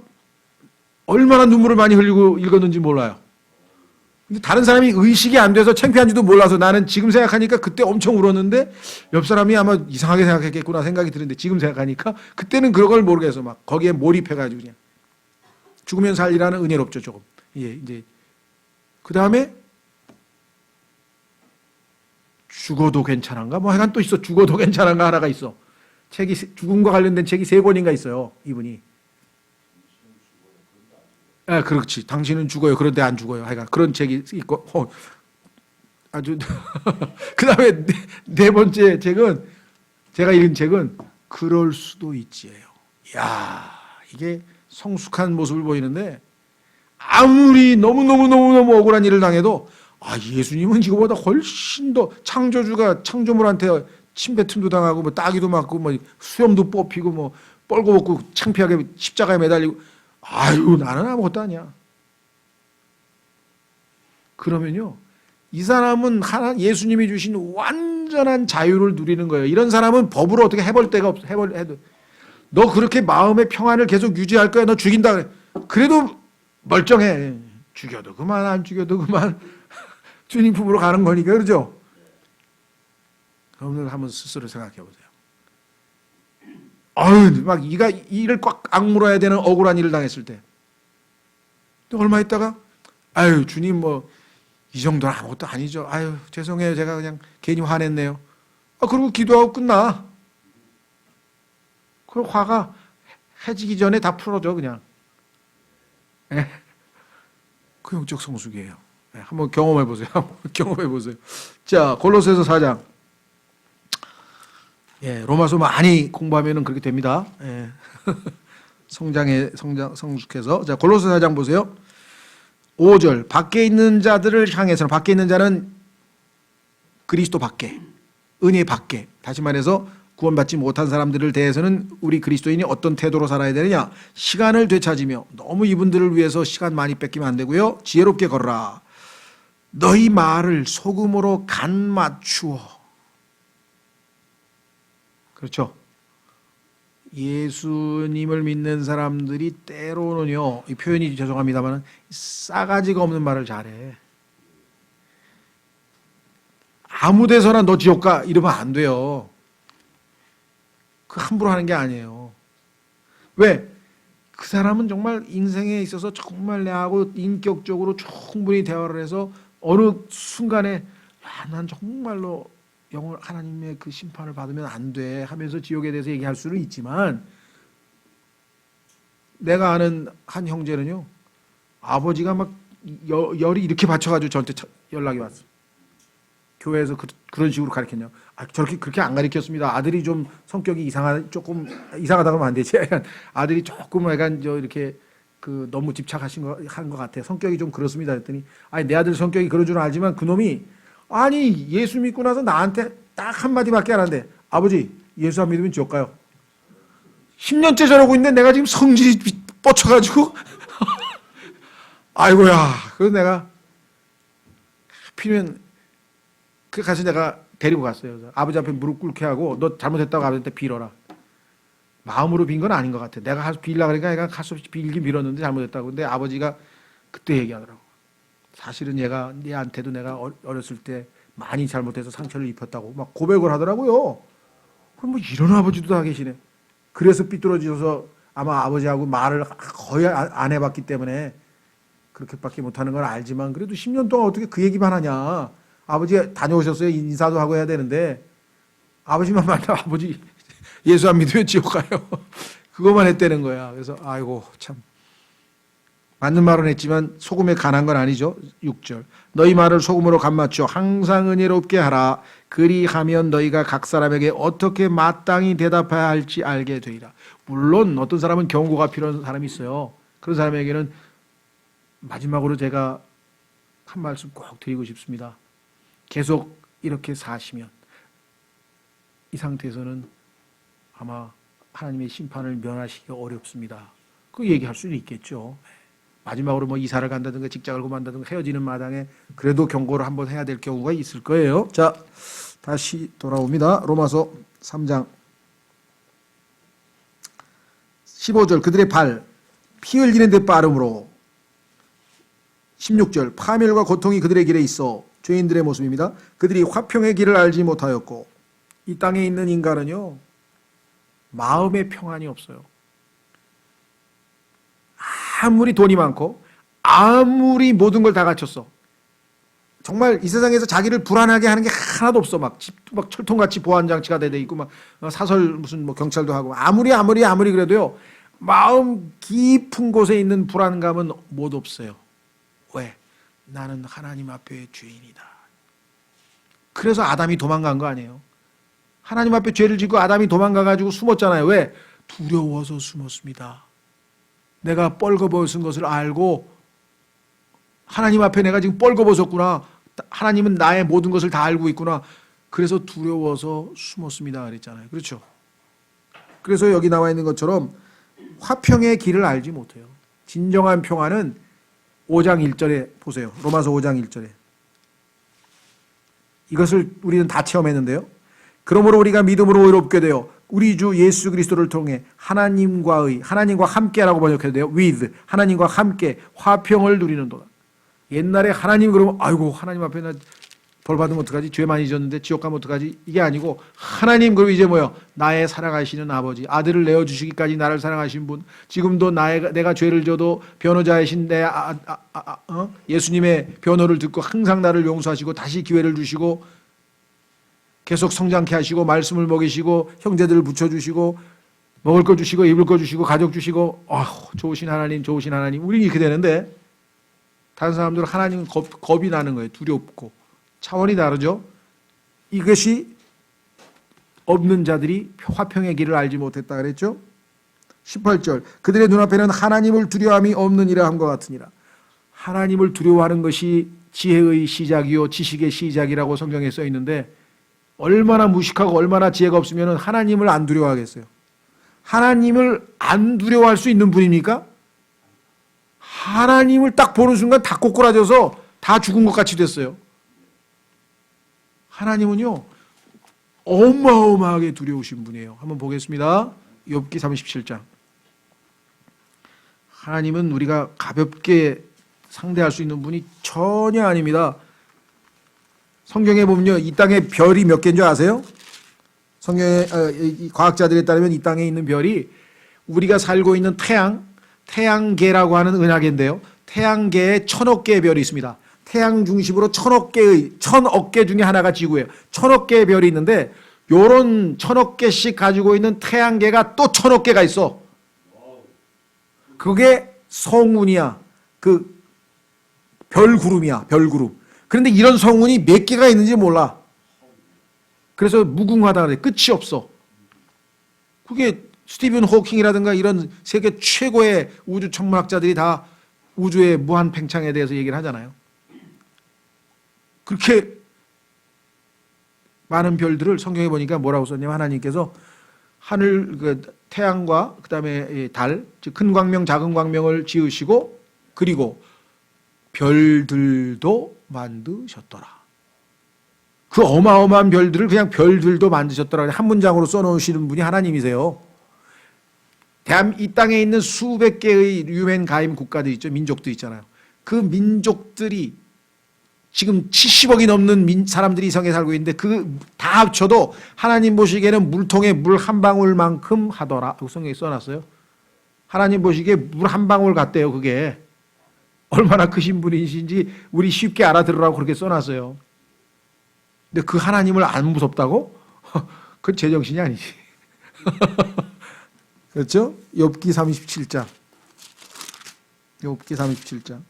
Speaker 1: 얼마나 눈물을 많이 흘리고 읽었는지 몰라요. 근데 다른 사람이 의식이 안 돼서 창피한지도 몰라서 나는 지금 생각하니까 그때 엄청 울었는데 옆 사람이 아마 이상하게 생각했겠구나 생각이 드는데 지금 생각하니까 그때는 그런 걸 모르겠어. 막 거기에 몰입해가지고 그냥 죽으면 살리라는 은혜롭죠 조금. 예, 이제 그 다음에 죽어도 괜찮은가? 뭐 하여간 또 있어. 죽어도 괜찮은가 하나가 있어. 책이 죽음과 관련된 책이 3권인가 있어요. 이분이. 아, 그렇지. 당신은 죽어요. 그런데 안 죽어요. 하여간 그런 책이 있고 아주 그 다음에 네 번째 책은 제가 읽은 책은 그럴 수도 있지예요. 야 이게 성숙한 모습을 보이는데 아무리 너무너무 억울한 일을 당해도 예수님은 이거보다 훨씬 더 창조주가 창조물한테 침뱉음도 당하고 뭐 따기도 맞고 뭐 수염도 뽑히고 뭐 뻘거벗고 창피하게 십자가에 매달리고 나는 아무것도 아니야. 그러면요 이 사람은 예수님이 주신 완전한 자유를 누리는 거예요. 이런 사람은 법으로 어떻게 해볼 데가 없어. 해도 너 그렇게 마음의 평안을 계속 유지할 거야. 너 죽인다 그래. 그래도 멀쩡해. 죽여도 그만 안 죽여도 그만 주님 품으로 가는 거니까 그러죠. 오늘 한번 스스로 생각해 보세요. 막 이를 꽉 악물어야 되는 억울한 일을 당했을 때 또 얼마 있다가 주님 뭐 이 정도는 아무것도 아니죠. 죄송해요. 제가 그냥 괜히 화냈네요. 그리고 기도하고 끝나. 그 화가 해지기 전에 다 풀어져 그냥. 그 영적 성숙이에요. 한번 경험해 보세요. 경험해 보세요. 자, 골로새서 4장. 로마서 많이 공부하면은 그렇게 됩니다. 성숙해서. 자, 골로새 4장 보세요. 5절. 밖에 있는 자들을 향해서는, 밖에 있는 자는 그리스도 밖에, 은혜 밖에. 다시 말해서 구원받지 못한 사람들을 대해서는 우리 그리스도인이 어떤 태도로 살아야 되느냐? 시간을 되찾으며, 너무 이분들을 위해서 시간 많이 뺏기면 안 되고요. 지혜롭게 걸어라. 너희 말을 소금으로 간 맞추어. 그렇죠. 예수님을 믿는 사람들이 때로는요, 이 표현이 죄송합니다만 싸가지가 없는 말을 잘해. 아무 데서나 너 지옥 가 이러면 안 돼요. 그 함부로 하는 게 아니에요. 왜? 그 사람은 정말 인생에 있어서 정말 내하고 인격적으로 충분히 대화를 해서 어느 순간에 난 정말로 하나님의 그 심판을 받으면 안 돼 하면서 지옥에 대해서 얘기할 수는 있지만, 내가 아는 한 형제는요, 아버지가 막 열이 이렇게 받쳐가지고 저한테 연락이 왔어. 교회에서 그런 식으로 가르쳤냐? 저렇게 그렇게 안 가르쳤습니다. 아들이 좀 성격이 조금 이상하다 그러면 안 되지. 아들이 조금 약간 이렇게 너무 집착한 것 같아. 성격이 좀 그렇습니다. 그랬더니 내 아들 성격이 그런 줄 알지만 그놈이 예수 믿고 나서 나한테 딱 한마디밖에 안 하는데, 아버지 예수 안 믿으면 지옥 가요. 10년째 저러고 있는데 내가 지금 성질이 뻗쳐가지고 아이고야. 그래서 내가 필요면 가서 내가 데리고 갔어요. 그래서 아버지 앞에 무릎 꿇게 하고, 너 잘못했다고 아버지한테 빌어라. 마음으로 빈 건 아닌 것 같아. 내가 가서 빌려고 그러니까 내가 가서 빌긴 빌었는데 잘못했다고. 근데 아버지가 그때 얘기하더라고. 사실은 얘한테도 내가 어렸을 때 많이 잘못해서 상처를 입혔다고 막 고백을 하더라고요. 그럼 뭐 이런 아버지도 다 계시네. 그래서 삐뚤어져서 아마 아버지하고 말을 거의 안 해봤기 때문에 그렇게밖에 못하는 걸 알지만, 그래도 10년 동안 어떻게 그 얘기만 하냐. 아버지 다녀오셨어요. 인사도 하고 해야 되는데 아버지만 만나 아버지 예수 안 믿으면 지옥 가요. 그것만 했다는 거야. 그래서 아이고 참 맞는 말은 했지만 소금에 간한 건 아니죠. 6절. 너희 말을 소금으로 간 맞춰 항상 은혜롭게 하라. 그리하면 너희가 각 사람에게 어떻게 마땅히 대답해야 할지 알게 되리라. 물론 어떤 사람은 경고가 필요한 사람이 있어요. 그런 사람에게는 마지막으로 제가 한 말씀 꼭 드리고 싶습니다. 계속 이렇게 사시면 이 상태에서는 아마 하나님의 심판을 면하시기가 어렵습니다. 그 얘기할 수는 있겠죠. 마지막으로 뭐 이사를 간다든가 직장을 그만다든가 헤어지는 마당에 그래도 경고를 한번 해야 될 경우가 있을 거예요. 자, 다시 돌아옵니다. 로마서 3장 15절. 그들의 발 피 흘리는 데 빠름으로. 16절. 파멸과 고통이 그들의 길에 있어. 죄인들의 모습입니다. 그들이 화평의 길을 알지 못하였고. 이 땅에 있는 인간은요, 마음의 평안이 없어요. 아무리 돈이 많고 아무리 모든 걸 다 갖췄어. 정말 이 세상에서 자기를 불안하게 하는 게 하나도 없어. 막 집도 막 철통같이 보안장치가 돼 있고 막 사설 무슨 뭐 경찰도 하고 아무리 그래도요, 마음 깊은 곳에 있는 불안감은 못 없어요. 왜? 나는 하나님 앞에 죄인이다. 그래서 아담이 도망간 거 아니에요. 하나님 앞에 죄를 짓고 아담이 도망가가지고 숨었잖아요. 왜? 두려워서 숨었습니다. 내가 뻘거벗은 것을 알고 하나님 앞에 내가 지금 뻘거벗었구나. 하나님은 나의 모든 것을 다 알고 있구나. 그래서 두려워서 숨었습니다. 그랬잖아요. 그렇죠? 그래서 여기 나와 있는 것처럼 화평의 길을 알지 못해요. 진정한 평화는 5장 1절에 보세요. 로마서 5장 1절에. 이것을 우리는 다 체험했는데요. 그러므로 우리가 믿음으로 의롭게 되어 우리 주 예수 그리스도를 통해 하나님과 함께라고 번역해도 돼요. with 하나님과 함께 화평을 누리는도다. 옛날에 하나님 그러면 아이고 하나님 앞에 나 벌 받으면 어떡하지? 죄 많이 졌는데 지옥 가면 어떡하지? 이게 아니고 하나님 그럼 이제 뭐요? 나의 사랑하시는 아버지, 아들을 내어주시기까지 나를 사랑하신 분, 지금도 내가 죄를 져도 변호자이신 내 예수님의 변호를 듣고 항상 나를 용서하시고 다시 기회를 주시고 계속 성장케 하시고 말씀을 먹이시고 형제들을 붙여주시고 먹을 거 주시고 입을 거 주시고 가족 주시고 좋으신 하나님 우리는 이렇게 되는데 다른 사람들은 하나님은 겁이 나는 거예요. 두렵고 차원이 다르죠. 이것이 없는 자들이 화평의 길을 알지 못했다 그랬죠. 18절 그들의 눈앞에는 하나님을 두려움이 없느니라 함과 같으니라. 하나님을 두려워하는 것이 지혜의 시작이요 지식의 시작이라고 성경에 써 있는데 얼마나 무식하고 얼마나 지혜가 없으면 하나님을 안 두려워하겠어요. 하나님을 안 두려워할 수 있는 분입니까? 하나님을 딱 보는 순간 다 꼬꾸라져서 다 죽은 것 같이 됐어요. 하나님은요 어마어마하게 두려우신 분이에요. 한번 보겠습니다. 욥기 37장. 하나님은 우리가 가볍게 상대할 수 있는 분이 전혀 아닙니다. 성경에 보면요 이 땅에 별이 몇 개인 줄 아세요? 성경에 과학자들에 따르면 이 땅에 있는 별이 우리가 살고 있는 태양계라고 하는 은하계인데요. 태양계에 1000억 개의 별이 있습니다. 태양 중심으로 1000억 개 중에 하나가 지구예요. 1000억 개의 별이 있는데 요런 1000억 개씩 가지고 있는 태양계가 또 1000억 개가 있어. 그게 성운이야. 그 별구름이야. 별구름. 그런데 이런 성운이 몇 개가 있는지 몰라. 그래서 무궁하다 그래. 끝이 없어. 그게 스티븐 호킹이라든가 이런 세계 최고의 우주 천문학자들이 다 우주의 무한 팽창에 대해서 얘기를 하잖아요. 그렇게 많은 별들을 성경에 보니까 뭐라고 썼냐면 하나님께서 하늘 태양과 그다음에 달, 즉 큰 광명, 작은 광명을 지으시고 그리고 별들도 만드셨더라. 그 어마어마한 별들을 그냥 별들도 만드셨더라. 한 문장으로 써놓으시는 분이 하나님이세요. 이 땅에 있는 수백 개의 유엔 가임 국가들 있죠. 민족들 있잖아요. 그 민족들이 지금 70억이 넘는 사람들이 이 성에 살고 있는데 그 다 합쳐도 하나님 보시기에는 물통에 물 한 방울만큼 하더라. 성경에 써놨어요. 하나님 보시기에 물 한 방울 같대요. 그게 얼마나 크신 분이신지 우리 쉽게 알아들으라고 그렇게 써놨어요. 근데 그 하나님을 안 무섭다고? 그건 제정신이 아니지. 그렇죠? 욥기 37장. 욥기 37장.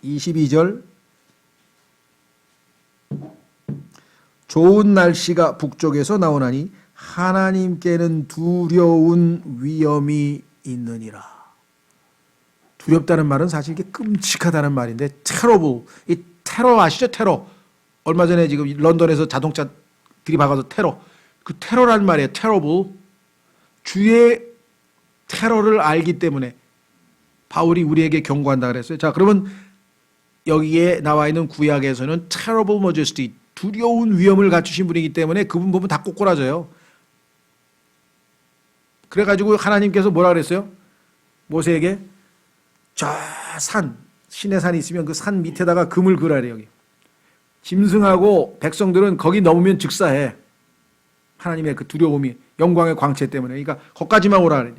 Speaker 1: 22절. 좋은 날씨가 북쪽에서 나오나니 하나님께는 두려운 위험이 있느니라. 두렵다는 말은 사실 이게 끔찍하다는 말인데 terrible. 이 테러 아시죠? 테러. 얼마 전에 지금 런던에서 자동차 들이박아서 테러. 그 테러라는 말이에요. terrible. 주의 테러를 알기 때문에 바울이 우리에게 경고한다 그랬어요. 자, 그러면 여기에 나와 있는 구약에서는 terrible majesty, 두려운 위엄을 갖추신 분이기 때문에 그분 보면 다 꼬꾸라져요. 그래가지고 하나님께서 뭐라 그랬어요? 모세에게 저 산, 신의 산이 있으면 그 산 밑에다가 금을 그으라래. 여기 짐승하고 백성들은 거기 넘으면 즉사해. 하나님의 그 두려움이 영광의 광채 때문에. 그러니까 거기까지만 오라 그래.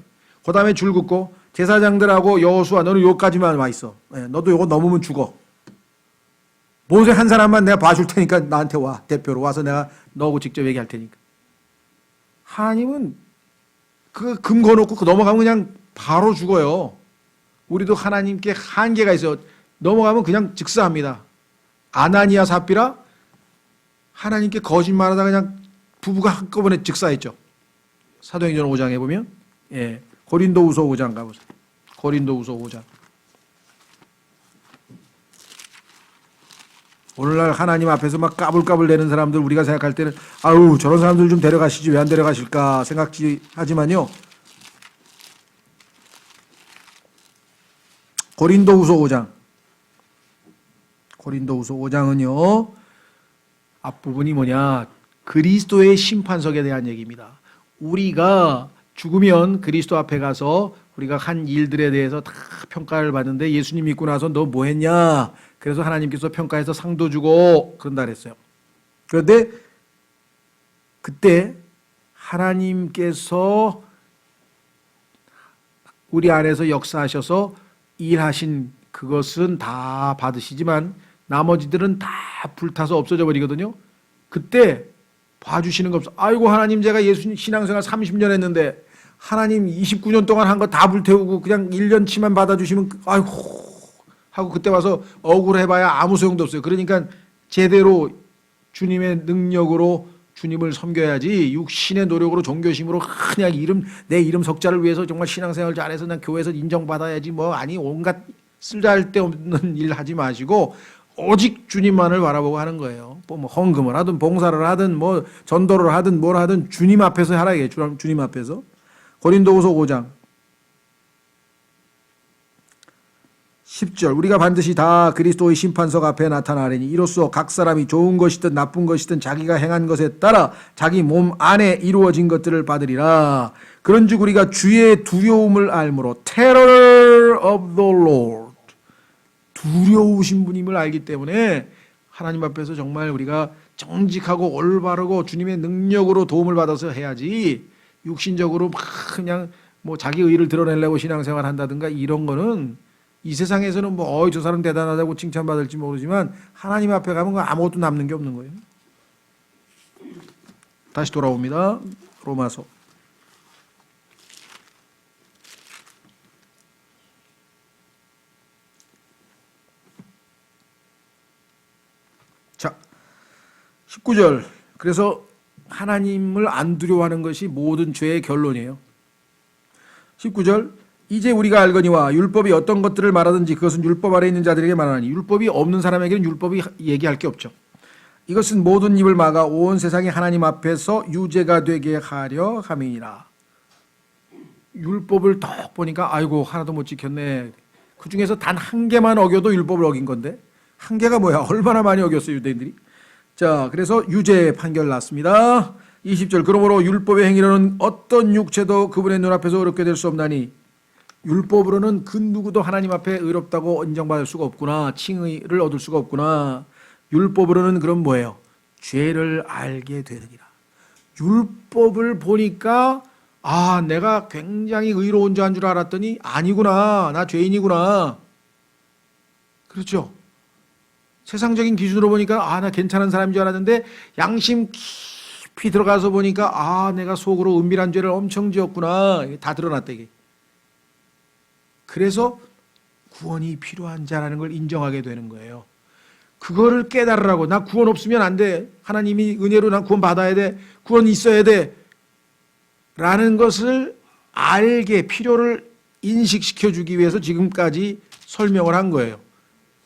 Speaker 1: 그 다음에 줄 긋고 제사장들하고 여호수아 너는 여기까지만 와 있어. 너도 요거 넘으면 죽어. 모세 한 사람만 내가 봐줄 테니까 나한테 와. 대표로 와서 내가 너하고 직접 얘기할 테니까. 하나님은 그 금 거놓고 넘어가면 그냥 바로 죽어요. 우리도 하나님께 한계가 있어요. 넘어가면 그냥 즉사합니다. 아나니아 삽비라 하나님께 거짓말하다 그냥 부부가 한꺼번에 즉사했죠. 사도행전 5장에 보면, 예, 고린도후서 5장 가보세요. 고린도후서 5장. 오늘날 하나님 앞에서 막 까불까불 대는 사람들, 우리가 생각할 때는 아유 저런 사람들 좀 데려가시지 왜 안 데려가실까 생각하지만요. 고린도후서 5장. 고린도후서 5장은요. 앞부분이 뭐냐? 그리스도의 심판석에 대한 얘기입니다. 우리가 죽으면 그리스도 앞에 가서 우리가 한 일들에 대해서 다 평가를 받는데 예수님 믿고 나서 너 뭐 했냐? 그래서 하나님께서 평가해서 상도 주고 그런다 그랬어요. 그런데 그때 하나님께서 우리 안에서 역사하셔서 일하신 그것은 다 받으시지만 나머지들은 다 불타서 없어져 버리거든요. 그때 봐주시는 거 없어. 아이고 하나님 제가 예수님 신앙생활 30년 했는데 하나님 29년 동안 한 거 다 불태우고 그냥 1년치만 받아주시면 아이고 하고 그때 와서 억울해봐야 아무 소용도 없어요. 그러니까 제대로 주님의 능력으로 주님을 섬겨야지 육신의 노력으로 종교심으로 그냥 내 이름 석자를 위해서 정말 신앙생활 잘해서 난 교회에서 인정받아야지 뭐 아니 온갖 쓸데없는 일 하지 마시고 오직 주님만을 바라보고 하는 거예요. 뭐 헌금을 하든 봉사를 하든 뭐 전도를 하든 뭘 하든 주님 앞에서 하라 이게 주님 앞에서. 고린도후서 5장 10절 우리가 반드시 다 그리스도의 심판석 앞에 나타나리니 이로써 각 사람이 좋은 것이든 나쁜 것이든 자기가 행한 것에 따라 자기 몸 안에 이루어진 것들을 받으리라. 그런즉 우리가 주의 두려움을 알므로 terror of the Lord 두려우신 분임을 알기 때문에 하나님 앞에서 정말 우리가 정직하고 올바르고 주님의 능력으로 도움을 받아서 해야지 육신적으로 막 그냥 뭐 자기 의의를 드러내려고 신앙생활 한다든가 이런 거는 이 세상에서는 뭐 저 사람 대단하다고 칭찬받을지 모르지만 하나님 앞에 가면 아무것도 남는 게 없는 거예요. 다시 돌아옵니다. 로마서. 자, 19절. 그래서 하나님을 안 두려워하는 것이 모든 죄의 결론이에요. 19절 이제 우리가 알거니와 율법이 어떤 것들을 말하든지 그것은 율법 아래 있는 자들에게 말하니 율법이 없는 사람에게는 율법이 얘기할 게 없죠. 이것은 모든 입을 막아 온 세상이 하나님 앞에서 유죄가 되게 하려 함이니라. 율법을 딱 보니까 아이고 하나도 못 지켰네. 그중에서 단 한 개만 어겨도 율법을 어긴 건데 한 개가 뭐야? 얼마나 많이 어겼어요 유대인들이. 자, 그래서 유죄 판결 났습니다. 20절 그러므로 율법의 행위로는 어떤 육체도 그분의 눈앞에서 의롭게 될 수 없나니 율법으로는 그 누구도 하나님 앞에 의롭다고 인정받을 수가 없구나. 칭의를 얻을 수가 없구나. 율법으로는 그럼 뭐예요? 죄를 알게 되느니라. 율법을 보니까 아 내가 굉장히 의로운 자인 줄 알았더니 아니구나. 나 죄인이구나. 그렇죠? 세상적인 기준으로 보니까 아 나 괜찮은 사람인 줄 알았는데 양심 깊이 들어가서 보니까 아 내가 속으로 은밀한 죄를 엄청 지었구나. 이게 다 드러났다 이게. 그래서 구원이 필요한 자라는 걸 인정하게 되는 거예요. 그거를 깨달으라고. 나 구원 없으면 안 돼. 하나님이 은혜로 난 구원 받아야 돼. 구원이 있어야 돼. 라는 것을 알게 필요를 인식시켜 주기 위해서 지금까지 설명을 한 거예요.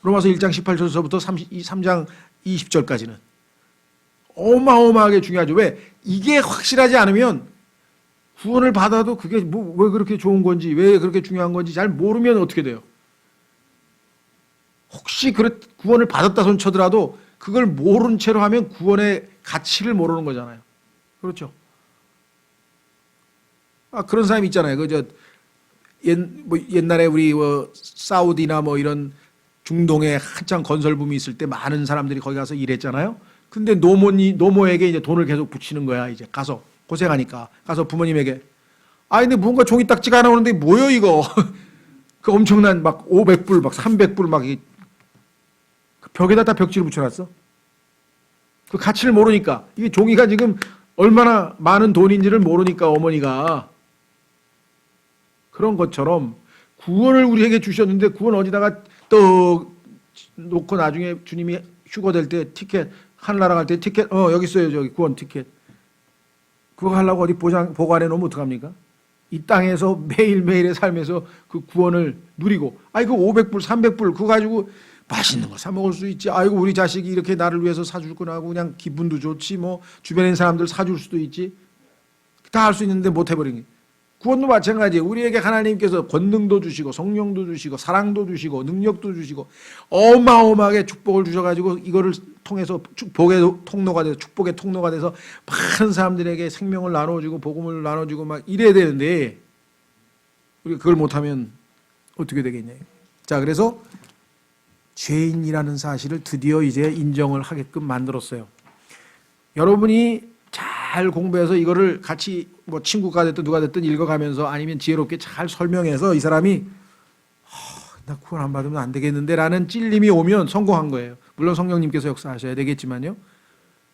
Speaker 1: 로마서 1장 18절서부터 3장 20절까지는 어마어마하게 중요하죠. 왜? 이게 확실하지 않으면 구원을 받아도 그게 뭐 왜 그렇게 좋은 건지 왜 그렇게 중요한 건지 잘 모르면 어떻게 돼요? 혹시 구원을 받았다 손 쳐더라도 그걸 모른 채로 하면 구원의 가치를 모르는 거잖아요. 그렇죠? 아, 그런 사람이 있잖아요. 옛날에 우리 사우디나 뭐 이런 중동에 한창 건설붐이 있을 때 많은 사람들이 거기 가서 일했잖아요. 근데 노모에게 이제 돈을 계속 붙이는 거야. 이제 가서 고생하니까 가서 부모님에게 아 근데 뭔가 종이딱지가 하나 오는데 뭐요 이거? 그 엄청난 막 500불 막 300불 막 벽에다 다 벽지를 붙여놨어. 그 가치를 모르니까 이게 종이가 지금 얼마나 많은 돈인지를 모르니까 어머니가 그런 것처럼 구원을 우리에게 주셨는데 구원 어디다가 또 놓고 나중에 주님이 휴거 될 때 티켓 하늘나라 갈 때 티켓 여기 있어요 저기 구원 티켓 그거 하려고 어디 보관해 놓으면 어떡합니까? 이 땅에서 매일매일의 삶에서 그 구원을 누리고, 아이고, 500불, 300불, 그거 가지고 맛있는 거 사 먹을 수 있지. 아이고, 우리 자식이 이렇게 나를 위해서 사줄구나 하고 그냥 기분도 좋지. 뭐, 주변에 있는 사람들 사줄 수도 있지. 다 할 수 있는데 못 해버린 게. 구원도 마찬가지예요. 우리에게 하나님께서 권능도 주시고, 성령도 주시고, 사랑도 주시고, 능력도 주시고, 어마어마하게 축복을 주셔가지고, 이거를 통해서 축복의 통로가 돼서, 축복의 통로가 돼서 많은 사람들에게 생명을 나눠주고, 복음을 나눠주고, 막 이래야 되는데, 우리가 그걸 못하면 어떻게 되겠냐. 자, 그래서 죄인이라는 사실을 드디어 이제 인정을 하게끔 만들었어요. 여러분이 잘 공부해서 이거를 같이 뭐 친구가 됐든 누가 됐든 읽어가면서 아니면 지혜롭게 잘 설명해서 이 사람이 나 구원 안 받으면 안 되겠는데 라는 찔림이 오면 성공한 거예요. 물론 성령님께서 역사하셔야 되겠지만요.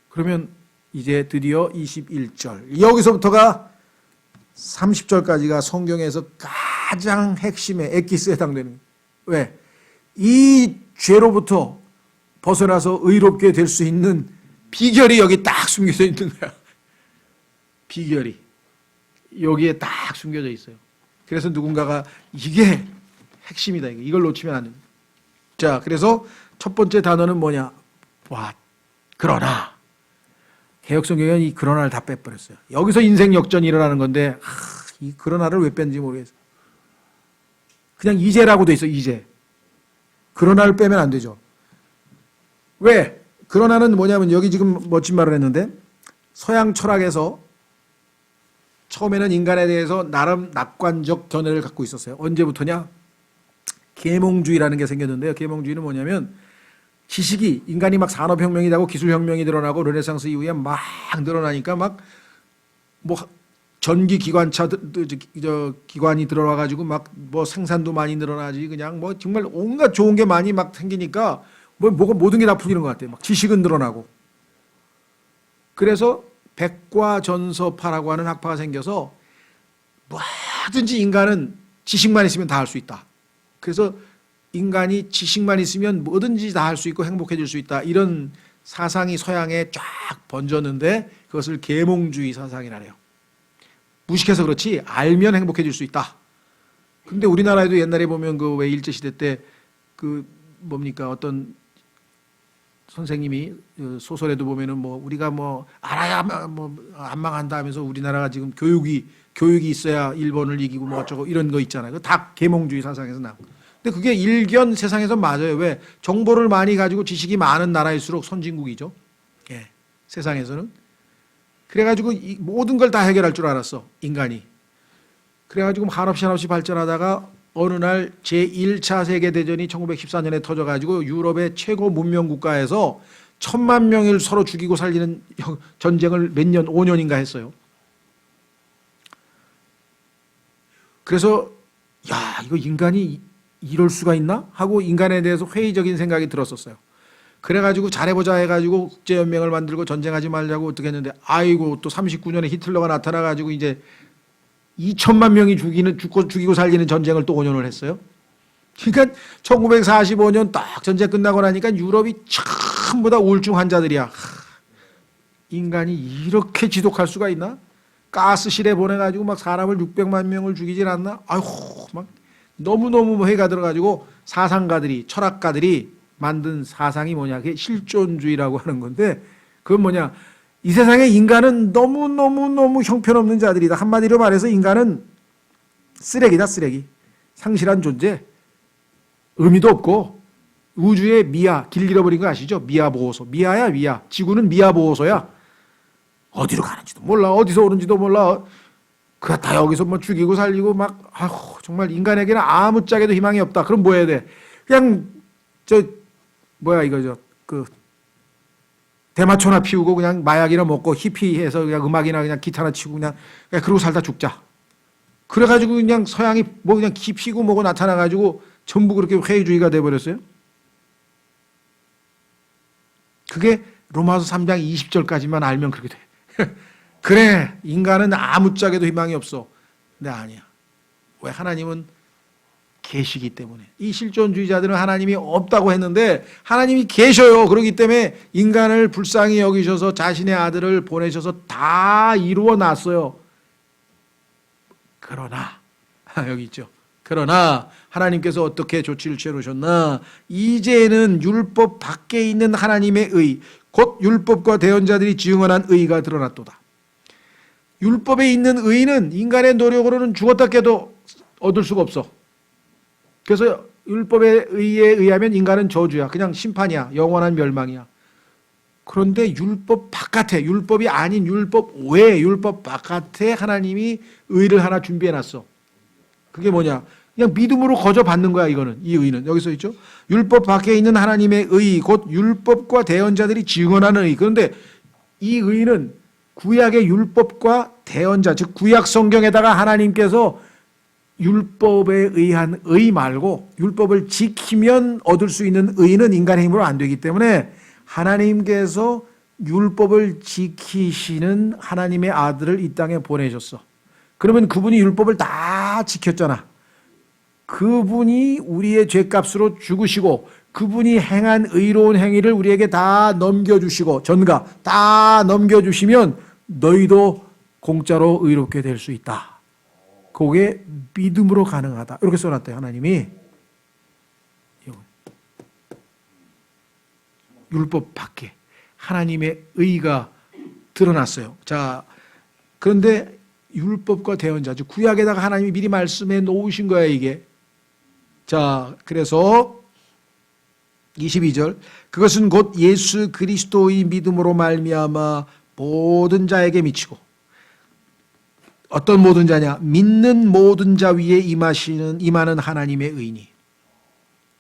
Speaker 1: 그러면 이제 드디어 21절 여기서부터가 30절까지가 성경에서 가장 핵심의 엑기스에 해당되는 거예요. 왜? 이 죄로부터 벗어나서 의롭게 될 수 있는 비결이 여기 딱 숨겨져 있는 거야. 비결이 여기에 딱 숨겨져 있어요. 그래서 누군가가 이게 핵심이다. 이걸 놓치면 안 됩니다. 자, 그래서 첫 번째 단어는 뭐냐? 와, 그러나. 개혁성경은 이 그러나를 다 빼버렸어요. 여기서 인생 역전이 일어나는 건데 이 그러나를 왜 뺀지 모르겠어요. 그냥 이제라고 돼 있어. 이제. 그러나를 빼면 안 되죠. 왜? 그러나는 뭐냐면 여기 지금 멋진 말을 했는데 서양 철학에서 처음에는 인간에 대해서 나름 낙관적 견해를 갖고 있었어요. 언제부터냐? 계몽주의라는 게 생겼는데요. 계몽주의는 뭐냐면 지식이 인간이 막 산업혁명이 되고 기술혁명이 늘어나고 르네상스 이후에 막 늘어나니까 막 뭐 전기 기관차 기관이 들어와 가지고 막 뭐 생산도 많이 늘어나지 그냥 뭐 정말 온갖 좋은 게 많이 막 생기니까 뭐가 모든 게 다 풀리는 것 같아요. 막 지식은 늘어나고. 그래서 백과전서파라고 하는 학파가 생겨서 뭐든지 인간은 지식만 있으면 다 할 수 있다. 그래서 인간이 지식만 있으면 뭐든지 다 할 수 있고 행복해질 수 있다. 이런 사상이 서양에 쫙 번졌는데 그것을 계몽주의 사상이라네요. 무식해서 그렇지 알면 행복해질 수 있다. 근데 우리나라에도 옛날에 보면 그 왜 일제시대 때 그 뭡니까 어떤 선생님이 소설에도 보면은 뭐 우리가 뭐 알아야 뭐 안 망한다 하면서 우리나라가 지금 교육이 있어야 일본을 이기고 뭐 어쩌고 이런 거 있잖아요. 그 다 계몽주의 사상에서 나온. 근데 그게 일견 세상에서 맞아요. 왜? 정보를 많이 가지고 지식이 많은 나라일수록 선진국이죠. 예, 세상에서는. 그래가지고 이 모든 걸 다 해결할 줄 알았어 인간이. 그래가지고 한없이 발전하다가 어느 날 제1차 세계대전이 1914년에 터져가지고 유럽의 최고 문명 국가에서 1000만 명을 서로 죽이고 살리는 전쟁을 몇 년, 5년인가 했어요. 그래서 야 이거 인간이 이럴 수가 있나? 하고 인간에 대해서 회의적인 생각이 들었었어요. 그래가지고 잘해보자 해가지고 국제연맹을 만들고 전쟁하지 말자고 어떻게 했는데 아이고 또 39년에 히틀러가 나타나가지고 이제 2천만 명이 죽이고 살리는 전쟁을 또 5년을 했어요. 그러니까 1945년 딱 전쟁 끝나고 나니까 유럽이 전부 다 우울증 환자들이야. 인간이 이렇게 지독할 수가 있나? 가스실에 보내가지고 막 사람을 600만 명을 죽이질 않나? 아이고 막 너무너무 회의가 들어가지고 사상가들이 철학가들이 만든 사상이 뭐냐? 그게 실존주의라고 하는 건데 그건 뭐냐? 이 세상에 인간은 너무 형편없는 자들이다. 한마디로 말해서 인간은 쓰레기다, 쓰레기. 상실한 존재. 의미도 없고 우주의 미아, 길 잃어버린 거 아시죠? 미아 보호소. 미아야, 미아. 지구는 미아 보호소야. 어디로 가는지도 몰라. 어디서 오는지도 몰라. 그가 다 여기서 뭐 죽이고 살리고 막 아휴, 정말 인간에게는 아무짝에도 희망이 없다. 그럼 뭐 해야 돼? 그냥 대마초나 피우고 그냥 마약이나 먹고 히피해서 그냥 음악이나 그냥 기타나 치고 그냥 그러고 살다 죽자. 그래가지고 그냥 서양이 뭐 그냥 기 피고 뭐고 나타나가지고 전부 그렇게 회의주의가 돼버렸어요. 그게 로마서 3장 20절까지만 알면 그렇게 돼. 그래 인간은 아무짝에도 희망이 없어. 근데 아니야. 왜 하나님은 계시기 때문에. 이 실존주의자들은 하나님이 없다고 했는데 하나님이 계셔요. 그렇기 때문에 인간을 불쌍히 여기셔서 자신의 아들을 보내셔서 다 이루어 놨어요. 그러나 여기 있죠. 그러나 하나님께서 어떻게 조치를 취해 놓으셨나? 이제는 율법 밖에 있는 하나님의 의, 곧 율법과 대언자들이 증언한 의가 드러났도다. 율법에 있는 의는 인간의 노력으로는 죽었다 깨도 얻을 수가 없어. 그래서 율법의 의에 의하면 인간은 저주야. 그냥 심판이야. 영원한 멸망이야. 그런데 율법 바깥에, 율법이 아닌 율법 외에, 율법 바깥에 하나님이 의를 하나 준비해 놨어. 그게 뭐냐? 그냥 믿음으로 거저 받는 거야, 이거는. 이 의는. 여기서 있죠? 율법 밖에 있는 하나님의 의, 곧 율법과 대언자들이 증언하는 의. 그런데 이 의는 구약의 율법과 대언자, 즉 구약 성경에다가 하나님께서 율법에 의한 의 말고 율법을 지키면 얻을 수 있는 의는 인간의 힘으로 안 되기 때문에 하나님께서 율법을 지키시는 하나님의 아들을 이 땅에 보내셨어. 그러면 그분이 율법을 다 지켰잖아. 그분이 우리의 죄값으로 죽으시고 그분이 행한 의로운 행위를 우리에게 다 넘겨주시고 전가 다 넘겨주시면 너희도 공짜로 의롭게 될 수 있다. 그게 믿음으로 가능하다. 이렇게 써놨대요, 하나님이. 율법 밖에 하나님의 의가 드러났어요. 자, 그런데 율법과 대언자, 즉 구약에다가 하나님이 미리 말씀해 놓으신 거야, 이게. 자, 그래서 22절, 그것은 곧 예수 그리스도의 믿음으로 말미암아 모든 자에게 미치고, 어떤 모든 자냐? 믿는 모든 자 위에 임하는 하나님의 의니.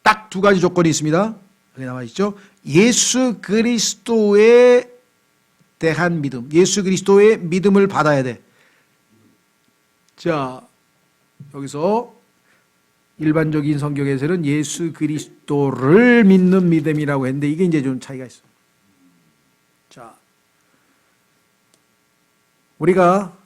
Speaker 1: 딱 두 가지 조건이 있습니다. 여기 나와 있죠. 예수 그리스도에 대한 믿음, 예수 그리스도의 믿음을 받아야 돼. 자, 여기서 일반적인 성경에서는 예수 그리스도를 믿는 믿음이라고 했는데 이게 이제 좀 차이가 있어요. 자, 우리가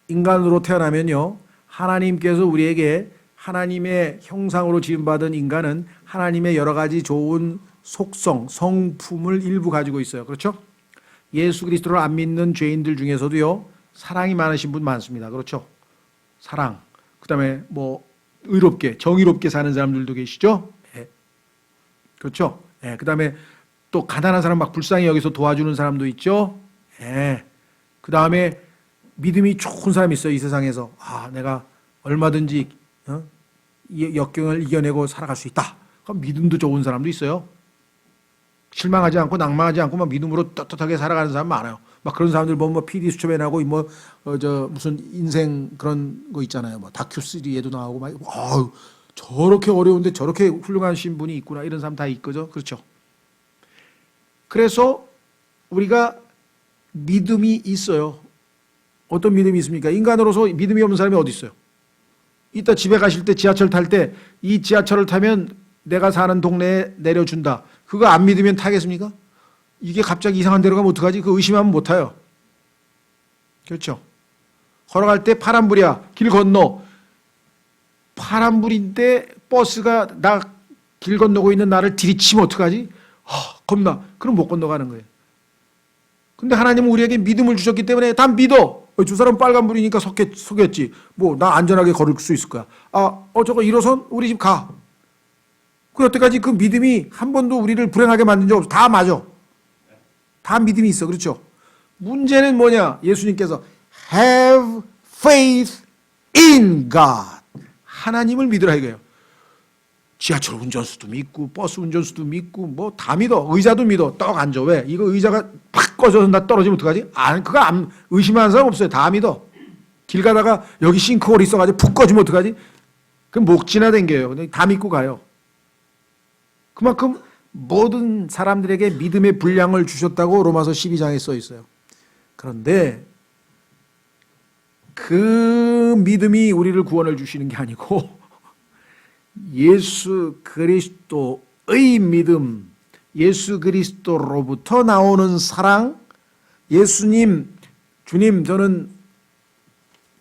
Speaker 1: 인간으로 태어나면요, 하나님께서 우리에게 하나님의 형상으로 지음받은 인간은 하나님의 여러 가지 좋은 속성, 성품을 일부 가지고 있어요. 그렇죠? 예수 그리스도를 안 믿는 죄인들 중에서도요, 사랑이 많으신 분 많습니다. 그렇죠? 사랑. 그 다음에 뭐 의롭게, 정의롭게 사는 사람들도 계시죠? 네. 그렇죠? 네. 그 다음에 또 가난한 사람 막 불쌍히 여기서 도와주는 사람도 있죠? 네. 그 다음에 믿음이 좋은 사람이 있어요, 이 세상에서. 아, 내가 얼마든지 이 역경을 이겨내고 살아갈 수 있다. 그럼 믿음도 좋은 사람도 있어요. 실망하지 않고 낭만하지 않고 막 믿음으로 떳떳하게 살아가는 사람 많아요. 막 그런 사람들 보면 뭐 PD 수첩에나고 뭐 무슨 인생 그런 거 있잖아요. 뭐 다큐시리에도 나오고 막 저렇게 어려운데 저렇게 훌륭하신 분이 있구나, 이런 사람 다 있거죠. 그렇죠. 그래서 우리가 믿음이 있어요. 어떤 믿음이 있습니까? 인간으로서 믿음이 없는 사람이 어디 있어요? 이따 집에 가실 때 지하철 탈 때 이 지하철을 타면 내가 사는 동네에 내려준다. 그거 안 믿으면 타겠습니까? 이게 갑자기 이상한 데로 가면 어떡하지? 그 의심하면 못 타요. 그렇죠? 걸어갈 때 파란불이야. 길 건너. 파란불인데 버스가 나 길 건너고 있는 나를 들이치면 어떡하지? 겁나. 그럼 못 건너가는 거예요. 근데 하나님은 우리에게 믿음을 주셨기 때문에 다 믿어. 저 사람 빨간불이니까 서겠지. 뭐 나 안전하게 걸을 수 있을 거야. 저거 1호선 우리 집 가. 그 여태까지 그 믿음이 한 번도 우리를 불행하게 만든 적 없어. 다 맞아. 다 믿음이 있어. 그렇죠? 문제는 뭐냐? 예수님께서 have faith in God. 하나님을 믿으라 이거예요. 지하철 운전수도 믿고 버스 운전수도 믿고 뭐 다 믿어. 의자도 믿어. 떡 앉아. 왜? 이거 의자가 팍 꺼져서 나 떨어지면 어떡하지? 그거 안 의심하는 사람 없어요. 다 믿어. 길 가다가 여기 싱크홀 있어가지고 푹 꺼지면 어떡하지? 그럼 목지나 댕겨요. 근데 다 믿고 가요. 그만큼 모든 사람들에게 믿음의 분량을 주셨다고 로마서 12장에 써 있어요. 그런데 그 믿음이 우리를 구원을 주시는 게 아니고 예수 그리스도의 믿음, 예수 그리스도로부터 나오는 사랑, 예수님, 주님, 저는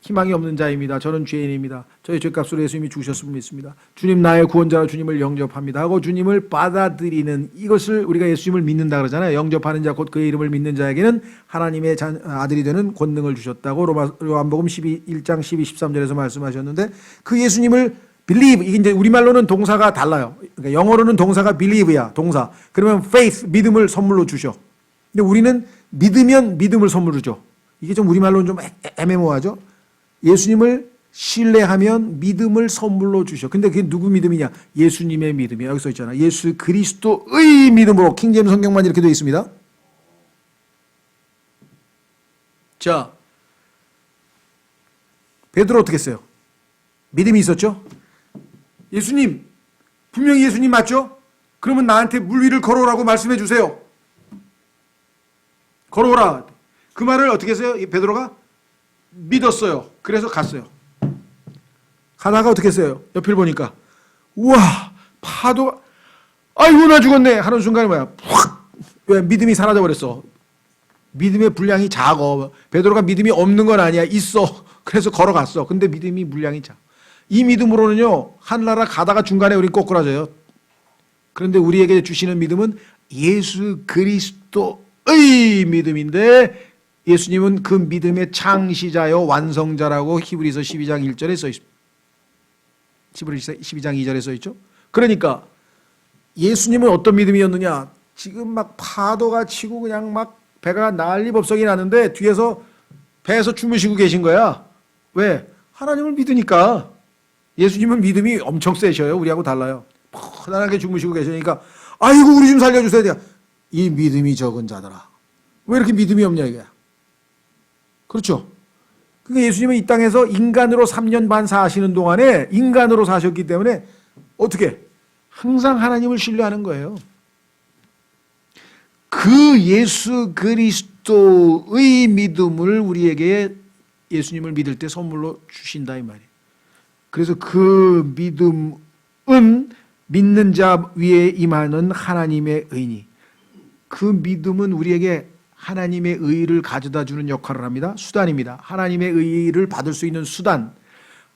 Speaker 1: 희망이 없는 자입니다. 저는 죄인입니다. 저의 죄값으로 예수님이 죽으셨음을 믿습니다. 주님 나의 구원자로 주님을 영접합니다 하고 주님을 받아들이는, 이것을 우리가 예수님을 믿는다 그러잖아요. 영접하는 자 곧 그의 이름을 믿는 자에게는 하나님의 아들이 되는 권능을 주셨다고 요한복음 1장 12, 13절에서 말씀하셨는데, 그 예수님을 believe, 이게 이제 우리말로는 동사가 달라요. 그러니까 영어로는 동사가 believe야, 동사. 그러면 faith, 믿음을 선물로 주셔. 근데 우리는 믿으면 믿음을 선물로 줘. 이게 좀 우리말로는 좀 애매모호하죠. 예수님을 신뢰하면 믿음을 선물로 주셔. 근데 그게 누구 믿음이냐? 예수님의 믿음이야. 여기 써 있잖아. 예수 그리스도의 믿음으로. 킹제임스 성경만 이렇게 되어 있습니다. 자, 베드로 어떻게 했어요? 믿음이 있었죠? 예수님, 분명히 예수님 맞죠? 그러면 나한테 물 위를 걸어오라고 말씀해 주세요. 걸어오라. 그 말을 어떻게 했어요? 베드로가 믿었어요. 그래서 갔어요. 가다가 어떻게 했어요? 옆을 보니까 우와, 파도가, 아이고 나 죽었네 하는 순간에 뭐야? 푹! 왜? 믿음이 사라져버렸어. 믿음의 분량이 작어. 베드로가 믿음이 없는 건 아니야. 있어. 그래서 걸어갔어. 근데 믿음이 물량이 작아. 이 믿음으로는요, 하늘나라 가다가 중간에 우리 꼬꾸라져요. 그런데 우리에게 주시는 믿음은 예수 그리스도의 믿음인데, 예수님은 그 믿음의 창시자요 완성자라고 히브리서 12장 1절에 써 있습니다. 히브리서 12장 2절에 써 있죠. 그러니까 예수님은 어떤 믿음이었느냐? 지금 막 파도가 치고 그냥 막 배가 난리법석이 나는데 뒤에서 배에서 주무시고 계신 거야. 왜? 하나님을 믿으니까. 예수님은 믿음이 엄청 세셔요. 우리하고 달라요. 편안하게 주무시고 계시니까 아이고 우리 좀 살려주셔야 돼요. 이 믿음이 적은 자들아. 왜 이렇게 믿음이 없냐 이거야. 그렇죠. 그러니까 예수님은 이 땅에서 인간으로 3년 반 사시는 동안에 인간으로 사셨기 때문에 어떻게? 항상 하나님을 신뢰하는 거예요. 그 예수 그리스도의 믿음을 우리에게 예수님을 믿을 때 선물로 주신다 이 말이에요. 그래서 그 믿음은 믿는 자 위에 임하는 하나님의 의니, 그 믿음은 우리에게 하나님의 의를 가져다 주는 역할을 합니다. 수단입니다. 하나님의 의를 받을 수 있는 수단.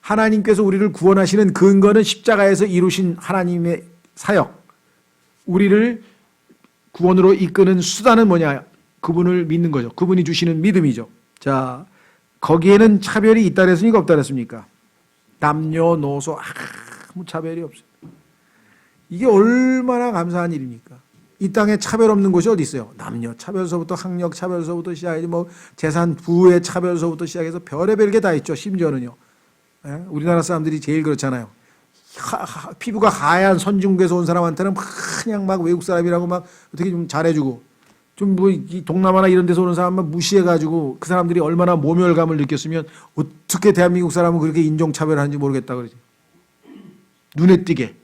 Speaker 1: 하나님께서 우리를 구원하시는 근거는 십자가에서 이루신 하나님의 사역. 우리를 구원으로 이끄는 수단은 뭐냐? 그분을 믿는 거죠. 그분이 주시는 믿음이죠. 자, 거기에는 차별이 있다 그랬습니까? 없다 그랬습니까? 남녀노소 아무 차별이 없어요. 이게 얼마나 감사한 일입니까? 이 땅에 차별 없는 곳이 어디 있어요? 남녀 차별서부터 학력 차별서부터 시작해서 뭐 재산 부의 차별서부터 시작해서 별의별 게 다 있죠. 심지어는요. 예? 우리나라 사람들이 제일 그렇잖아요. 피부가 하얀 선진국에서 온 사람한테는 그냥 막 외국 사람이라고 막 어떻게 좀 잘해주고, 좀 뭐 동남아나 이런 데서 오는 사람만 무시해가지고 그 사람들이 얼마나 모멸감을 느꼈으면 어떻게 대한민국 사람은 그렇게 인종차별하는지 모르겠다 그러지. 눈에 띄게.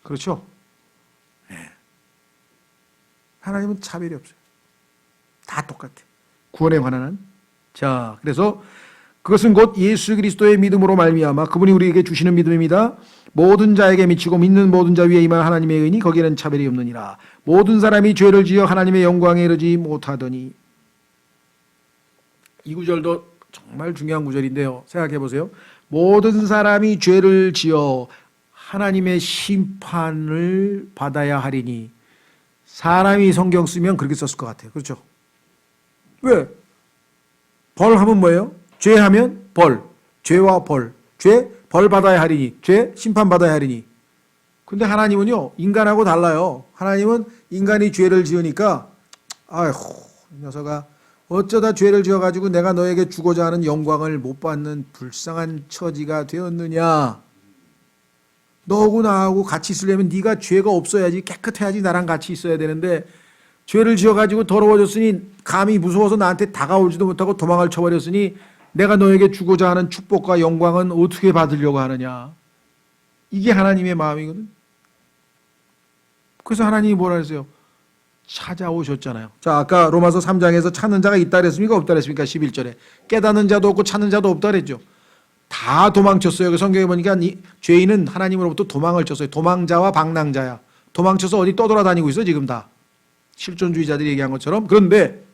Speaker 1: 그렇죠? 네. 하나님은 차별이 없어요. 다 똑같아. 구원에 관한 한. 자, 그래서 그것은 곧 예수 그리스도의 믿음으로 말미암아 그분이 우리에게 주시는 믿음입니다. 모든 자에게 미치고 믿는 모든 자 위에 임한 하나님의 의니 거기에는 차별이 없느니라. 모든 사람이 죄를 지어 하나님의 영광에 이르지 못하더니. 이 구절도 정말 중요한 구절인데요. 생각해 보세요. 모든 사람이 죄를 지어 하나님의 심판을 받아야 하리니. 사람이 성경 쓰면 그렇게 썼을 것 같아요. 그렇죠? 왜? 벌하면 뭐예요? 죄하면 벌. 죄와 벌. 죄, 벌 받아야 하리니. 죄, 심판 받아야 하리니. 근데 하나님은요, 인간하고 달라요. 하나님은 인간이 죄를 지으니까, 아이고, 이 녀석아, 어쩌다 죄를 지어가지고 내가 너에게 주고자 하는 영광을 못 받는 불쌍한 처지가 되었느냐. 너하고 나하고 같이 있으려면 네가 죄가 없어야지, 깨끗해야지 나랑 같이 있어야 되는데, 죄를 지어가지고 더러워졌으니 감히 무서워서 나한테 다가오지도 못하고 도망을 쳐버렸으니 내가 너에게 주고자 하는 축복과 영광은 어떻게 받으려고 하느냐. 이게 하나님의 마음이거든. 그래서 하나님이 뭐라 했어요? 찾아오셨잖아요. 자, 아까 로마서 3장에서 찾는 자가 있다 그랬습니까? 없다 그랬습니까? 11절에. 깨닫는 자도 없고 찾는 자도 없다 그랬죠. 다 도망쳤어요. 그 성경에 보니까 죄인은 하나님으로부터 도망을 쳤어요. 도망자와 방랑자야. 도망쳐서 어디 떠돌아다니고 있어 지금 다. 실존주의자들이 얘기한 것처럼. 그런데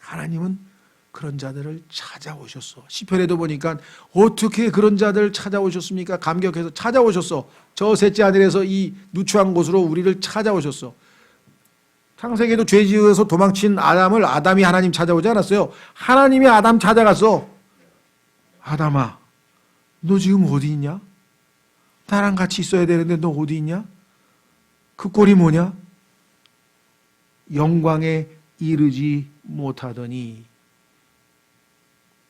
Speaker 1: 하나님은 그런 자들을 찾아오셨어. 시편에도 보니까 어떻게 그런 자들 찾아오셨습니까? 감격해서 찾아오셨어. 저 셋째 하늘에서 이 누추한 곳으로 우리를 찾아오셨어. 창세기에도 죄 지어서 도망친 아담을 아담이 하나님 찾아오지 않았어요. 하나님이 아담 찾아갔어. 아담아, 너 지금 어디 있냐? 나랑 같이 있어야 되는데 너 어디 있냐? 그 꼴이 뭐냐? 영광에 이르지 못하더니.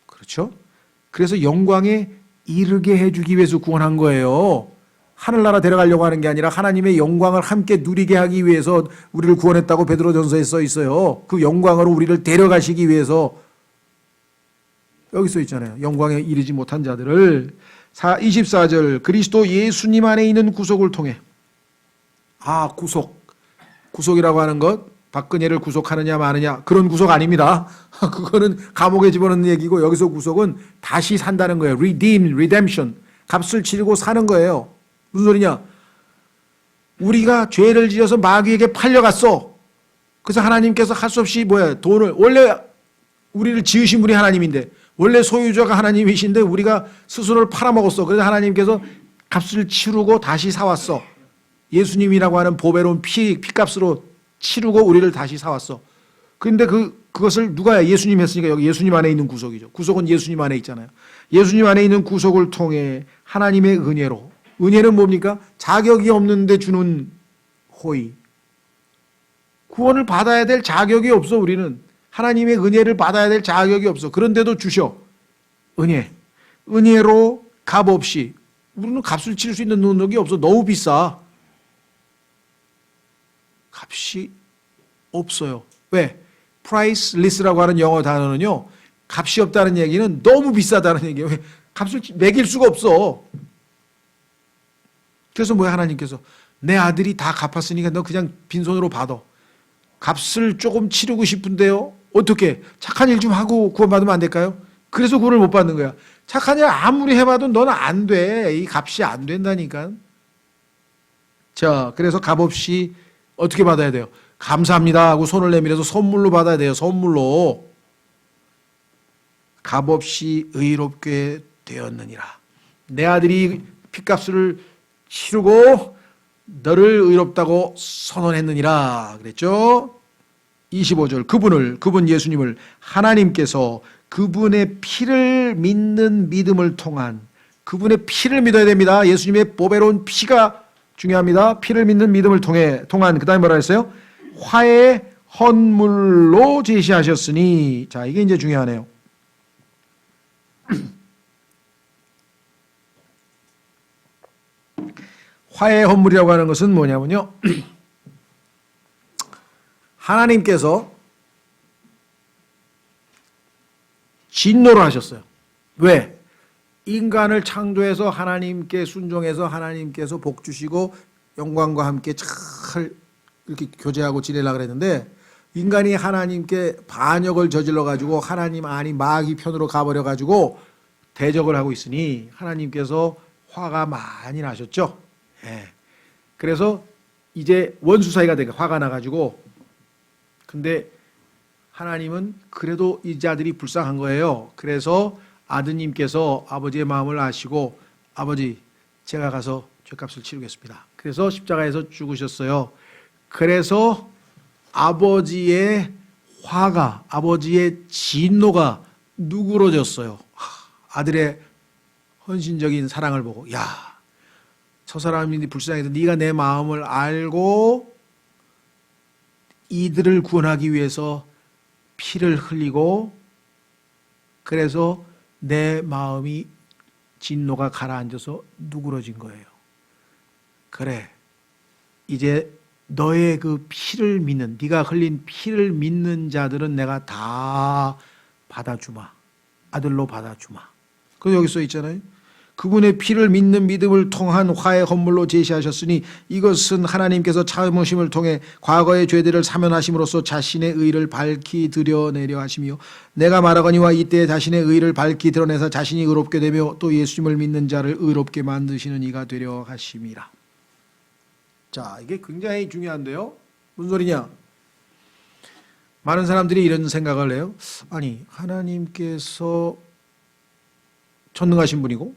Speaker 1: 그렇죠? 그래서 영광에 이르게 해주기 위해서 구원한 거예요. 하늘나라 데려가려고 하는 게 아니라 하나님의 영광을 함께 누리게 하기 위해서 우리를 구원했다고 베드로전서에 써 있어요. 그 영광으로 우리를 데려가시기 위해서. 여기 써 있잖아요. 영광에 이르지 못한 자들을. 24절 그리스도 예수님 안에 있는 구속을 통해. 구속이라고 하는 것, 박근혜를 구속하느냐 마느냐 그런 구속 아닙니다. 그거는 감옥에 집어넣는 얘기고, 여기서 구속은 다시 산다는 거예요. redemption. 값을 치르고 사는 거예요. 무슨 소리냐? 우리가 죄를 지어서 마귀에게 팔려갔어. 그래서 하나님께서 할 수 없이 돈을, 원래 우리를 지으신 분이 하나님인데, 원래 소유자가 하나님이신데 우리가 스스로를 팔아먹었어. 그래서 하나님께서 값을 치르고 다시 사왔어. 예수님이라고 하는 보배로운 피값으로 치르고 우리를 다시 사왔어. 그런데 그것을 누가 예수님 했으니까 여기 예수님 안에 있는 구속이죠. 구속은 예수님 안에 있잖아요. 예수님 안에 있는 구속을 통해 하나님의 은혜로. 은혜는 뭡니까? 자격이 없는데 주는 호의. 구원을 받아야 될 자격이 없어. 우리는 하나님의 은혜를 받아야 될 자격이 없어. 그런데도 주셔. 은혜로 값 없이. 우리는 값을 치를 수 있는 능력이 없어. 너무 비싸. 값이 없어요. 왜? priceless라고 하는 영어 단어는요, 값이 없다는 얘기는 너무 비싸다는 얘기예요. 왜? 값을 매길 수가 없어. 그래서 하나님께서 내 아들이 다 갚았으니까 너 그냥 빈손으로 받아. 값을 조금 치르고 싶은데요. 어떻게? 착한 일 좀 하고 구원받으면 안 될까요? 그래서 구원을 못 받는 거야. 착한 일 아무리 해봐도 너는 안 돼. 이 값이 안 된다니까. 자, 그래서 값 없이 어떻게 받아야 돼요? 감사합니다 하고 손을 내밀어서 선물로 받아야 돼요. 선물로. 값 없이 의롭게 되었느니라. 내 아들이 핏값을 치르고 너를 의롭다고 선언했느니라 그랬죠. 25절 그분 예수님을 하나님께서 그분의 피를 믿는 믿음을 통한, 그분의 피를 믿어야 됩니다. 예수님의 보배로운 피가 중요합니다. 피를 믿는 믿음을 통한, 그 다음에 뭐라 했어요? 화의 헌물로 제시하셨으니. 자, 이게 이제 중요하네요. 화의 헌물이라고 하는 것은 뭐냐면요, 하나님께서 진노를 하셨어요. 왜? 인간을 창조해서 하나님께 순종해서 하나님께서 복 주시고 영광과 함께 잘 이렇게 교제하고 지내려고 그랬는데, 인간이 하나님께 반역을 저질러 가지고 하나님 아닌 마귀 편으로 가버려 가지고 대적을 하고 있으니 하나님께서 화가 많이 나셨죠. 예. 그래서 이제 원수 사이가 되니까 화가 나가지고, 근데 하나님은 그래도 이 자들이 불쌍한 거예요. 그래서 아드님께서 아버지의 마음을 아시고, 아버지 제가 가서 죄값을 치르겠습니다. 그래서 십자가에서 죽으셨어요. 그래서 아버지의 화가, 아버지의 진노가 누그러졌어요. 아들의 헌신적인 사랑을 보고, 야, 저 사람이 불쌍해서 네가 내 마음을 알고 이들을 구원하기 위해서 피를 흘리고, 그래서 내 마음이 진노가 가라앉아서 누그러진 거예요. 그래, 이제 너의 그 피를 믿는, 네가 흘린 피를 믿는 자들은 내가 다 받아주마. 아들로 받아주마. 그래서 여기 써 있잖아요. 그분의 피를 믿는 믿음을 통한 화의 헌물로 제시하셨으니 이것은 하나님께서 참으심을 통해 과거의 죄들을 사면하심으로써 자신의 의를 밝히 드러내려 하시며, 내가 말하거니와 이때 자신의 의를 밝히 드러내서 자신이 의롭게 되며 또 예수님을 믿는 자를 의롭게 만드시는 이가 되려 하심이라. 자, 이게 굉장히 중요한데요. 무슨 소리냐? 많은 사람들이 이런 생각을 해요. 아니, 하나님께서 전능하신 분이고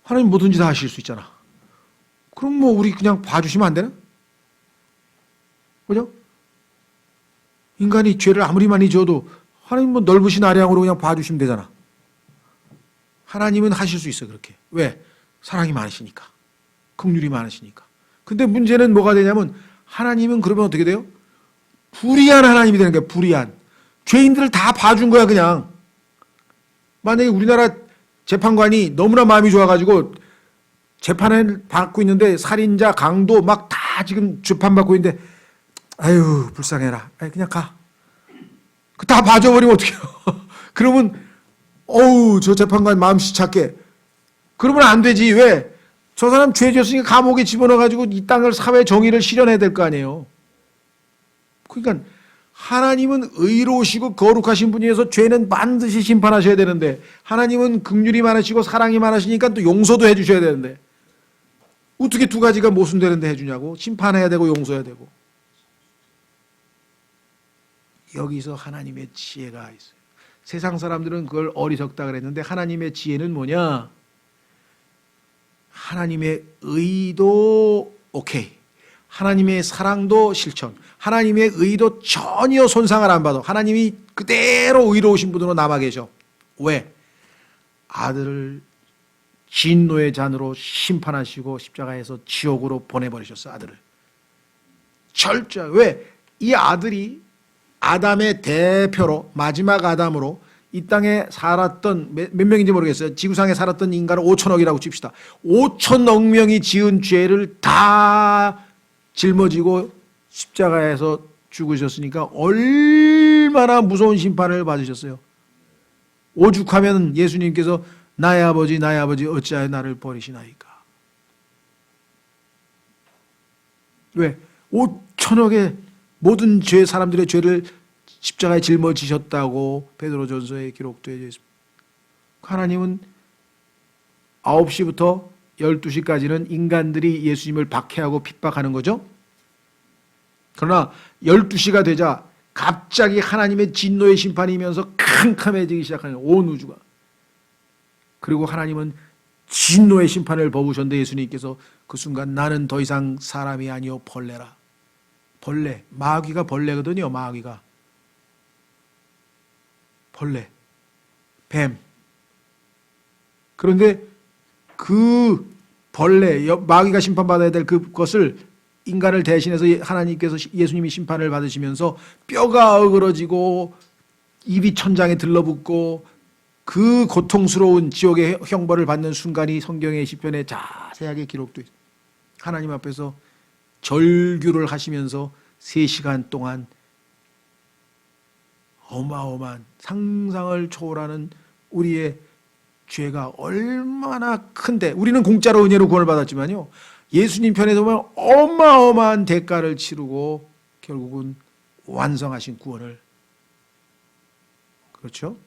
Speaker 1: 하나님 뭐든지 다 하실 수 있잖아. 그럼 뭐 우리 그냥 봐주시면 안 되나? 그죠? 인간이 죄를 아무리 많이 지어도 하나님 뭐 넓으신 아량으로 그냥 봐주시면 되잖아. 하나님은 하실 수 있어, 그렇게. 왜? 사랑이 많으시니까. 긍휼이 많으시니까. 근데 문제는 뭐가 되냐면 하나님은 그러면 어떻게 돼요? 불의한 하나님이 되는 거야, 불의한. 죄인들을 다 봐준 거야, 그냥. 만약에 우리나라 재판관이 너무나 마음이 좋아가지고 재판을 받고 있는데 살인자, 강도 막 다 지금 재판받고 있는데 아유, 불쌍해라. 아니, 그냥 가. 그 다 봐줘버리면 어떡해요? 그러면 어우, 저 재판관 마음씨 찾게. 그러면 안 되지. 왜? 저 사람 죄 지었으니까 감옥에 집어넣어가지고 이 땅을 사회 정의를 실현해야 될 거 아니에요. 그러니까 하나님은 의로우시고 거룩하신 분이어서 죄는 반드시 심판하셔야 되는데 하나님은 긍휼이 많으시고 사랑이 많으시니까 또 용서도 해주셔야 되는데 어떻게 두 가지가 모순되는데 해주냐고. 심판해야 되고 용서해야 되고. 여기서 하나님의 지혜가 있어요. 세상 사람들은 그걸 어리석다 그랬는데 하나님의 지혜는 뭐냐? 하나님의 의도 오케이. 하나님의 사랑도 실천. 하나님의 의도 전혀 손상을 안 받아. 하나님이 그대로 의로우신 분으로 남아 계셔. 왜? 아들을 진노의 잔으로 심판하시고 십자가에서 지옥으로 보내버리셨어, 아들을. 철저하게. 왜? 이 아들이 아담의 대표로 마지막 아담으로 이 땅에 살았던 몇 명인지 모르겠어요. 지구상에 살았던 인간은 5천억이라고 칩시다. 5천억 명이 지은 죄를 다 짊어지고 십자가에서 죽으셨으니까 얼마나 무서운 심판을 받으셨어요. 오죽하면 예수님께서 나의 아버지 어찌하여 나를 버리시나이까. 왜? 5천억의 모든 사람들의 죄를 십자가에 짊어지셨다고 베드로전서에 기록되어 있습니다. 하나님은 9시부터 12시까지는 인간들이 예수님을 박해하고 핍박하는 거죠. 그러나 12시가 되자 갑자기 하나님의 진노의 심판이면서 캄캄해지기 시작하는 온 우주가. 그리고 하나님은 진노의 심판을 퍼부으셨는데 예수님께서 그 순간 나는 더 이상 사람이 아니요 벌레라. 벌레, 마귀가 벌레거든요. 마귀가 벌레, 뱀. 그런데 그 벌레, 마귀가 심판받아야 될 그것을 인간을 대신해서 하나님께서 예수님이 심판을 받으시면서 뼈가 어그러지고 입이 천장에 들러붙고 그 고통스러운 지옥의 형벌을 받는 순간이 성경의 시편에 자세하게 기록되어 있습니다. 하나님 앞에서 절규를 하시면서 3시간 동안 어마어마한 상상을 초월하는 우리의 죄가 얼마나 큰데, 우리는 공짜로 은혜로 구원을 받았지만요, 예수님 편에서 보면 어마어마한 대가를 치르고 결국은 완성하신 구원을. 그렇죠?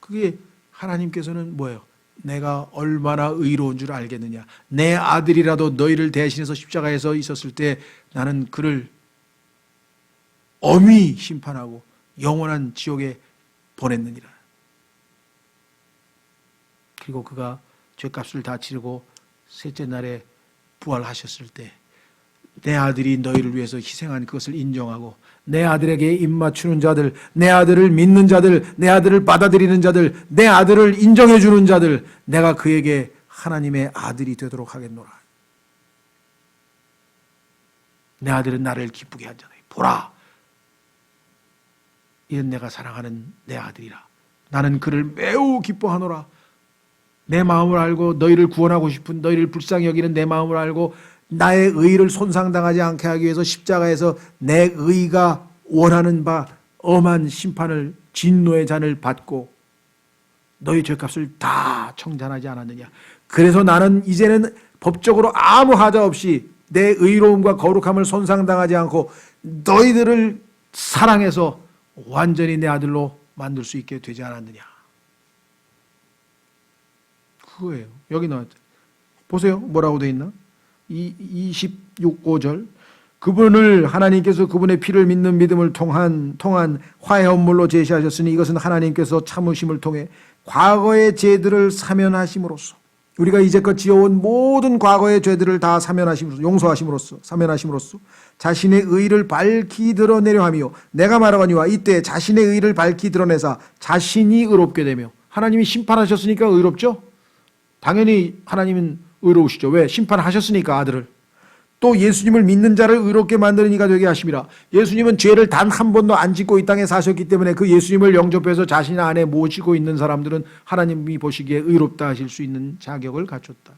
Speaker 1: 그게 하나님께서는 뭐예요? 내가 얼마나 의로운 줄 알겠느냐. 내 아들이라도 너희를 대신해서 십자가에서 있었을 때 나는 그를 엄히 심판하고 영원한 지옥에 보냈느니라. 그리고 그가 죄값을 다 치르고 셋째 날에 부활하셨을 때 내 아들이 너희를 위해서 희생한 그것을 인정하고 내 아들에게 입맞추는 자들, 내 아들을 믿는 자들, 내 아들을 받아들이는 자들, 내 아들을 인정해 주는 자들, 내가 그에게 하나님의 아들이 되도록 하겠노라. 내 아들은 나를 기쁘게 한 자다. 보라, 이는 내가 사랑하는 내 아들이라. 나는 그를 매우 기뻐하노라. 내 마음을 알고 너희를 구원하고 싶은, 너희를 불쌍히 여기는 내 마음을 알고 나의 의를 손상당하지 않게 하기 위해서 십자가에서 내 의가 원하는 바 엄한 심판을, 진노의 잔을 받고 너희 죄값을 다 청산하지 않았느냐. 그래서 나는 이제는 법적으로 아무 하자 없이 내 의로움과 거룩함을 손상당하지 않고 너희들을 사랑해서 완전히 내 아들로 만들 수 있게 되지 않았느냐. 그거예요. 여기 나왔죠. 보세요. 뭐라고 돼 있나? 26, 5절. 그분을 하나님께서 그분의 피를 믿는 믿음을 통한 화해 헌물로 제시하셨으니 이것은 하나님께서 참으심을 통해 과거의 죄들을 사면하심으로써 우리가 이제껏 지어온 모든 과거의 죄들을 다 사면하심으로써 용서하심으로써 사면하심으로써 자신의 의를 밝히 드러내려 하며 내가 말하거니와 이때 자신의 의를 밝히 드러내사 자신이 의롭게 되며 하나님이 심판하셨으니까 의롭죠. 당연히 하나님은 의로우시죠. 왜? 심판하셨으니까 아들을. 또 예수님을 믿는 자를 의롭게 만드는 이가 되게 하심이라. 예수님은 죄를 단 한 번도 안 짓고 이 땅에 사셨기 때문에 그 예수님을 영접해서 자신 안에 모시고 있는 사람들은 하나님이 보시기에 의롭다 하실 수 있는 자격을 갖췄다.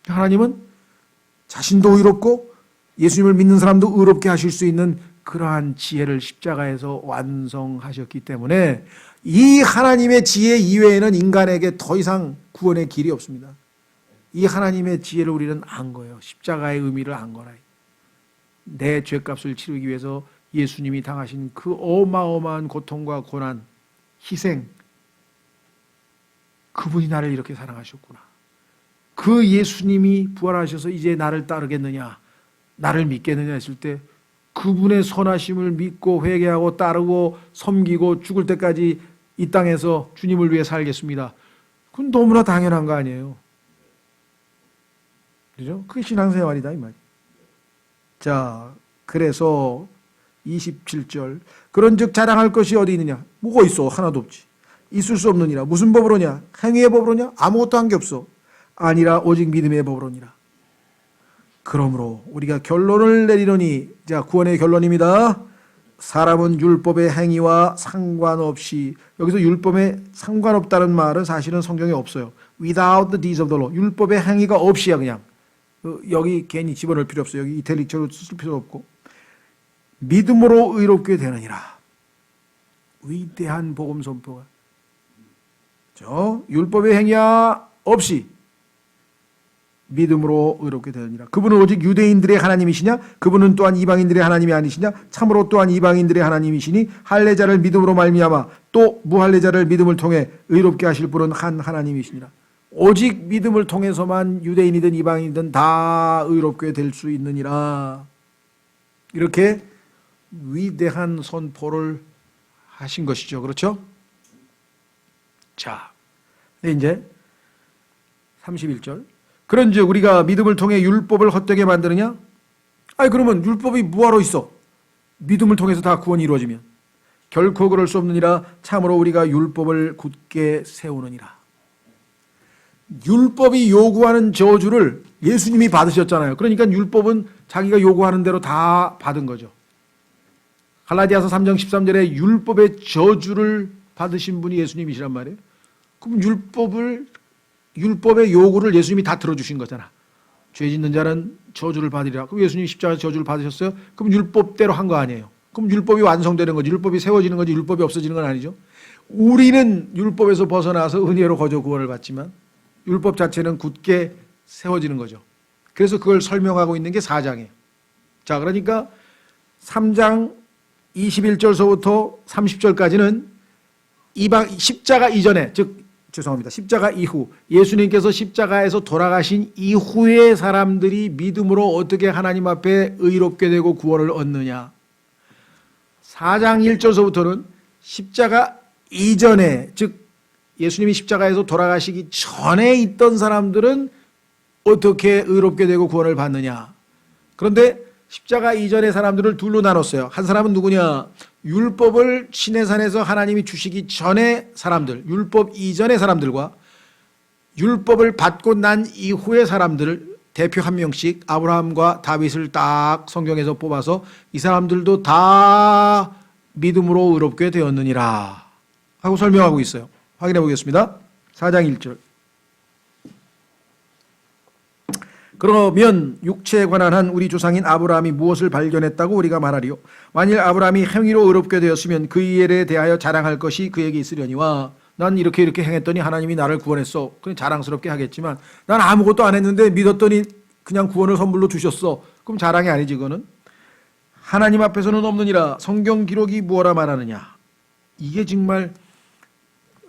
Speaker 1: 하나님은 자신도 의롭고 예수님을 믿는 사람도 의롭게 하실 수 있는 그러한 지혜를 십자가에서 완성하셨기 때문에 이 하나님의 지혜 이외에는 인간에게 더 이상 구원의 길이 없습니다. 이 하나님의 지혜를 우리는 안 거예요. 십자가의 의미를 안 거라. 내 죄값을 치르기 위해서 예수님이 당하신 그 어마어마한 고통과 고난, 희생, 그분이 나를 이렇게 사랑하셨구나. 그 예수님이 부활하셔서 이제 나를 따르겠느냐, 나를 믿겠느냐 했을 때 그분의 선하심을 믿고 회개하고 따르고 섬기고 죽을 때까지 이 땅에서 주님을 위해 살겠습니다. 그건 너무나 당연한 거 아니에요. 그죠? 그게 신앙생활이다 이 말이에요. 자, 그래서 27절 그런즉 자랑할 것이 어디 있느냐? 뭐가 있어? 하나도 없지. 있을 수 없느니라. 무슨 법으로냐? 행위의 법으로냐? 아무것도 한 게 없어. 아니라 오직 믿음의 법으로니라. 그러므로 우리가 결론을 내리노니, 자, 구원의 결론입니다. 사람은 율법의 행위와 상관없이, 여기서 율법에 상관없다는 말은 사실은 성경에 없어요. Without the deeds of the law. 율법의 행위가 없이야 그냥. 여기 괜히 집어넣을 필요 없어요. 여기 이탈릭처럼 쓸 필요 없고. 믿음으로 의롭게 되느니라. 위대한 복음 선포가. 율법의 행위야 없이 믿음으로 의롭게 되느니라. 그분은 오직 유대인들의 하나님이시냐? 그분은 또한 이방인들의 하나님이 아니시냐? 참으로 또한 이방인들의 하나님이시니 할례자를 믿음으로 말미암아 또 무할례자를 믿음을 통해 의롭게 하실 분은 한 하나님이시니라. 오직 믿음을 통해서만 유대인이든 이방인이든 다 의롭게 될 수 있느니라. 이렇게 위대한 선포를 하신 것이죠. 그렇죠? 자, 이제 31절. 그런즉 우리가 믿음을 통해 율법을 헛되게 만드느냐? 아니 그러면 율법이 뭐하러 있어? 믿음을 통해서 다 구원이 이루어지면. 결코 그럴 수 없느니라. 참으로 우리가 율법을 굳게 세우느니라. 율법이 요구하는 저주를 예수님이 받으셨잖아요. 그러니까 율법은 자기가 요구하는 대로 다 받은 거죠. 갈라디아서 3장 13절에 율법의 저주를 받으신 분이 예수님이시란 말이에요. 그럼 율법의 요구를 예수님이 다 들어주신 거잖아. 죄 짓는 자는 저주를 받으리라. 그럼 예수님이 십자가에서 저주를 받으셨어요? 그럼 율법대로 한 거 아니에요. 그럼 율법이 완성되는 거지. 율법이 세워지는 거지. 율법이 없어지는 건 아니죠. 우리는 율법에서 벗어나서 은혜로 거저 구원을 받지만 율법 자체는 굳게 세워지는 거죠. 그래서 그걸 설명하고 있는 게 4장이에요. 자, 그러니까 3장 21절서부터 30절까지는 십자가 이전에, 십자가 이후, 예수님께서 십자가에서 돌아가신 이후의 사람들이 믿음으로 어떻게 하나님 앞에 의롭게 되고 구원을 얻느냐. 4장 1절서부터는 십자가 이전에, 즉 예수님이 십자가에서 돌아가시기 전에 있던 사람들은 어떻게 의롭게 되고 구원을 받느냐. 그런데 십자가 이전의 사람들을 둘로 나눴어요. 한 사람은 누구냐? 율법을 시내산에서 하나님이 주시기 전에 사람들, 율법 이전의 사람들과 율법을 받고 난 이후의 사람들을 대표 한 명씩 아브라함과 다윗을 딱 성경에서 뽑아서 이 사람들도 다 믿음으로 의롭게 되었느니라 하고 설명하고 있어요. 확인해 보겠습니다. 4장 1절. 그러면 육체에 관한 한 우리 조상인 아브라함이 무엇을 발견했다고 우리가 말하리요? 만일 아브라함이 행위로 의롭게 되었으면 그 일에 대하여 자랑할 것이 그에게 있으려니와. 난 이렇게 행했더니 하나님이 나를 구원했어. 그냥 자랑스럽게 하겠지만 난 아무것도 안 했는데 믿었더니 그냥 구원을 선물로 주셨어. 그럼 자랑이 아니지 그거는. 하나님 앞에서는 없느니라. 성경 기록이 무엇라 말하느냐. 이게 정말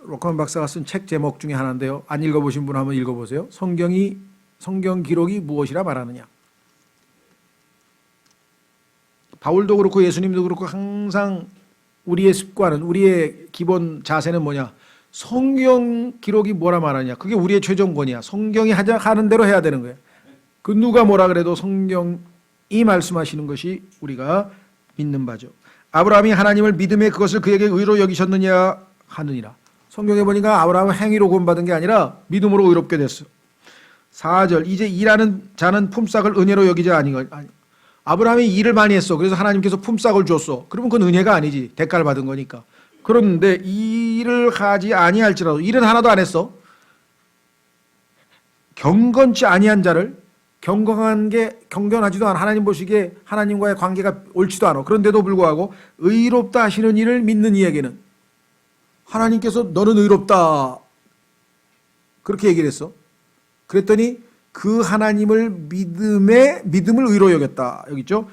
Speaker 1: 로커만 박사가 쓴 책 제목 중에 하나인데요. 안 읽어보신 분 한번 읽어보세요. 성경 기록이 무엇이라 말하느냐. 바울도 그렇고 예수님도 그렇고 항상 우리의 습관은, 우리의 기본 자세는 뭐냐? 성경 기록이 뭐라 말하냐? 그게 우리의 최종권이야. 성경이 하는 대로 해야 되는 거야. 그 누가 뭐라 그래도 성경이 말씀하시는 것이 우리가 믿는 바죠. 아브라함이 하나님을 믿음에 그것을 그에게 의로 여기셨느냐 하느니라. 성경에 보니까 아브라함은 행위로 구원받은 게 아니라 믿음으로 의롭게 됐어. 4절 이제 일하는 자는 품삯을 은혜로 여기지 아니고, 아브라함이 일을 많이 했어. 그래서 하나님께서 품삯을 줬어. 그러면 그건 은혜가 아니지. 대가를 받은 거니까. 그런데 일을 하지 아니할지라도, 일은 하나도 안 했어. 경건치 아니한 자를, 경건한 게 경건하지도 않아. 하나님 보시기에 하나님과의 관계가 옳지도 않아. 그런데도 불구하고 의롭다 하시는 이를 믿는 이에게는 하나님께서 너는 의롭다 그렇게 얘기를 했어. 그랬더니 그 하나님을 믿음을 의로 여겼다. 여기 있죠?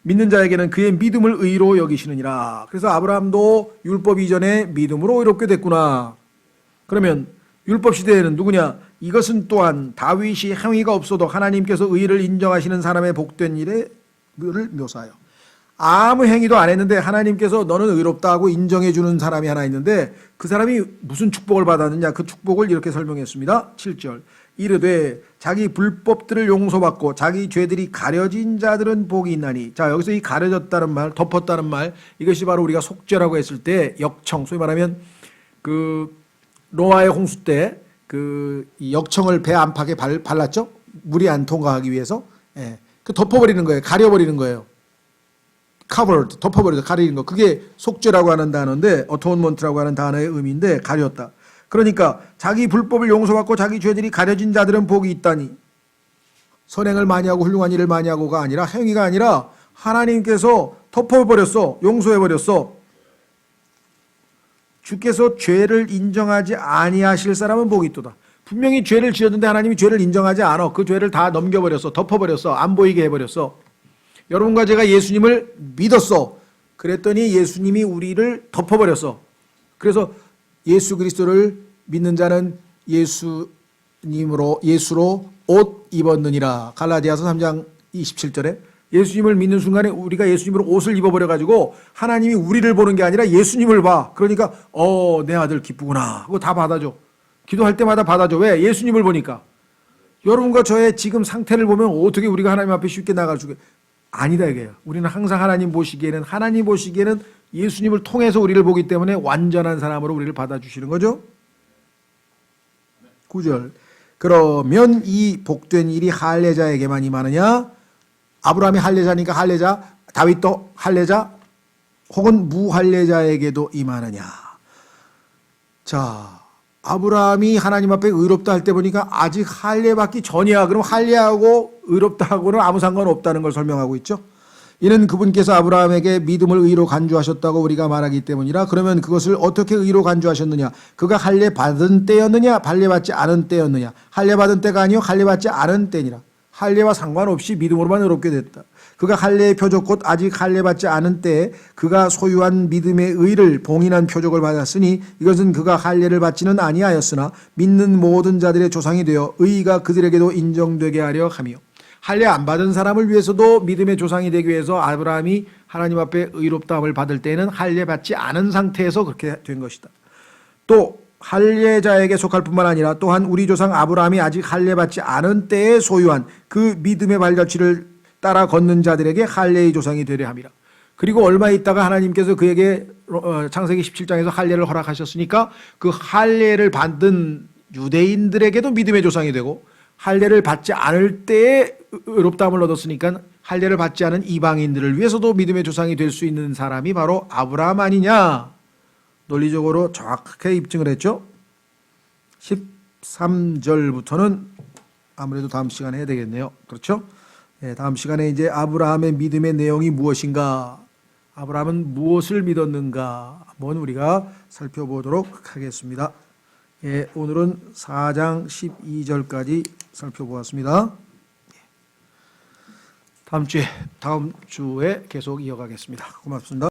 Speaker 1: 믿는 자에게는 그의 믿음을 의로 여기시느니라. 그래서 아브라함도 율법 이전에 믿음으로 의롭게 됐구나. 그러면 율법 시대에는 누구냐? 이것은 또한 다윗이 행위가 없어도 하나님께서 의를 인정하시는 사람의 복된 일을 묘사해요. 아무 행위도 안 했는데 하나님께서 너는 의롭다 하고 인정해 주는 사람이 하나 있는데, 그 사람이 무슨 축복을 받았느냐? 그 축복을 이렇게 설명했습니다. 7절 이르되 자기 불법들을 용서받고 자기 죄들이 가려진 자들은 복이 있나니. 자, 여기서 이 가려졌다는 말, 덮었다는 말, 이것이 바로 우리가 속죄라고 했을 때 역청, 소위 말하면 그 노아의 홍수 때 그 역청을 배 안팎에 발랐죠? 물이 안 통과하기 위해서. 예. 그 덮어버리는 거예요. 가려버리는 거예요. covered, 덮어버리다, 가리는 거. 그게 속죄라고 하는 단어인데, atonement라고 하는 단어의 의미인데, 가렸다. 그러니까 자기 불법을 용서받고 자기 죄들이 가려진 자들은 복이 있다니. 선행을 많이 하고 훌륭한 일을 많이 하고가 아니라, 행위가 아니라 하나님께서 덮어버렸어. 용서해버렸어. 주께서 죄를 인정하지 아니하실 사람은 복이 있도다. 분명히 죄를 지었는데 하나님이 죄를 인정하지 않아. 그 죄를 다 넘겨버렸어. 덮어버렸어. 안 보이게 해버렸어. 여러분과 제가 예수님을 믿었어. 그랬더니 예수님이 우리를 덮어버렸어. 그래서 예수 그리스도를 믿는 자는 예수로 옷 입었느니라. 갈라디아서 3장 27절에 예수님을 믿는 순간에 우리가 예수님으로 옷을 입어버려가지고 하나님이 우리를 보는 게 아니라 예수님을 봐. 그러니까 내 아들 기쁘구나. 그거 다 받아줘. 기도할 때마다 받아줘. 왜? 예수님을 보니까. 여러분과 저의 지금 상태를 보면 어떻게 우리가 하나님 앞에 쉽게 나갈 수 있겠어요? 아니다 이게요. 우리는 항상 하나님 보시기에는 예수님을 통해서 우리를 보기 때문에 완전한 사람으로 우리를 받아주시는 거죠. 9절 그러면 이 복된 일이 할례자에게만 임하느냐? 아브라함이 할례자니까 할례자, 다윗도 할례자, 혹은 무할례자에게도 임하느냐? 자, 아브라함이 하나님 앞에 의롭다 할 때 보니까 아직 할례 받기 전이야. 그럼 할례하고 의롭다하고는 아무 상관없다는 걸 설명하고 있죠. 이는 그분께서 아브라함에게 믿음을 의로 간주하셨다고 우리가 말하기 때문이라. 그러면 그것을 어떻게 의로 간주하셨느냐? 그가 할례 받은 때였느냐? 할례 받지 않은 때였느냐? 할례 받은 때가 아니요 할례 받지 않은 때니라. 할례와 상관없이 믿음으로만 의롭게 됐다. 그가 할례의 표적 곧 아직 할례 받지 않은 때에 그가 소유한 믿음의 의를 봉인한 표적을 받았으니 이것은 그가 할례를 받지는 아니하였으나 믿는 모든 자들의 조상이 되어 의가 그들에게도 인정되게 하려 하며. 할례 안 받은 사람을 위해서도 믿음의 조상이 되기 위해서 아브라함이 하나님 앞에 의롭다함을 받을 때에는 할례 받지 않은 상태에서 그렇게 된 것이다. 또 할례자에게 속할 뿐만 아니라 또한 우리 조상 아브라함이 아직 할례 받지 않은 때에 소유한 그 믿음의 발자취를 따라 걷는 자들에게 할례의 조상이 되려 함이라. 그리고 얼마 있다가 하나님께서 그에게 창세기 17장에서 할례를 허락하셨으니까 그 할례를 받은 유대인들에게도 믿음의 조상이 되고, 할례를 받지 않을 때에 의롭다함을 얻었으니까 할례를 받지 않은 이방인들을 위해서도 믿음의 조상이 될 수 있는 사람이 바로 아브라함 아니냐? 논리적으로 정확하게 입증을 했죠. 13절부터는 아무래도 다음 시간에 해야 되겠네요. 그렇죠? 네, 다음 시간에 이제 아브라함의 믿음의 내용이 무엇인가, 아브라함은 무엇을 믿었는가 한번 우리가 살펴보도록 하겠습니다. 예, 오늘은 4장 12절까지 살펴보았습니다. 다음 주에 계속 이어가겠습니다. 고맙습니다.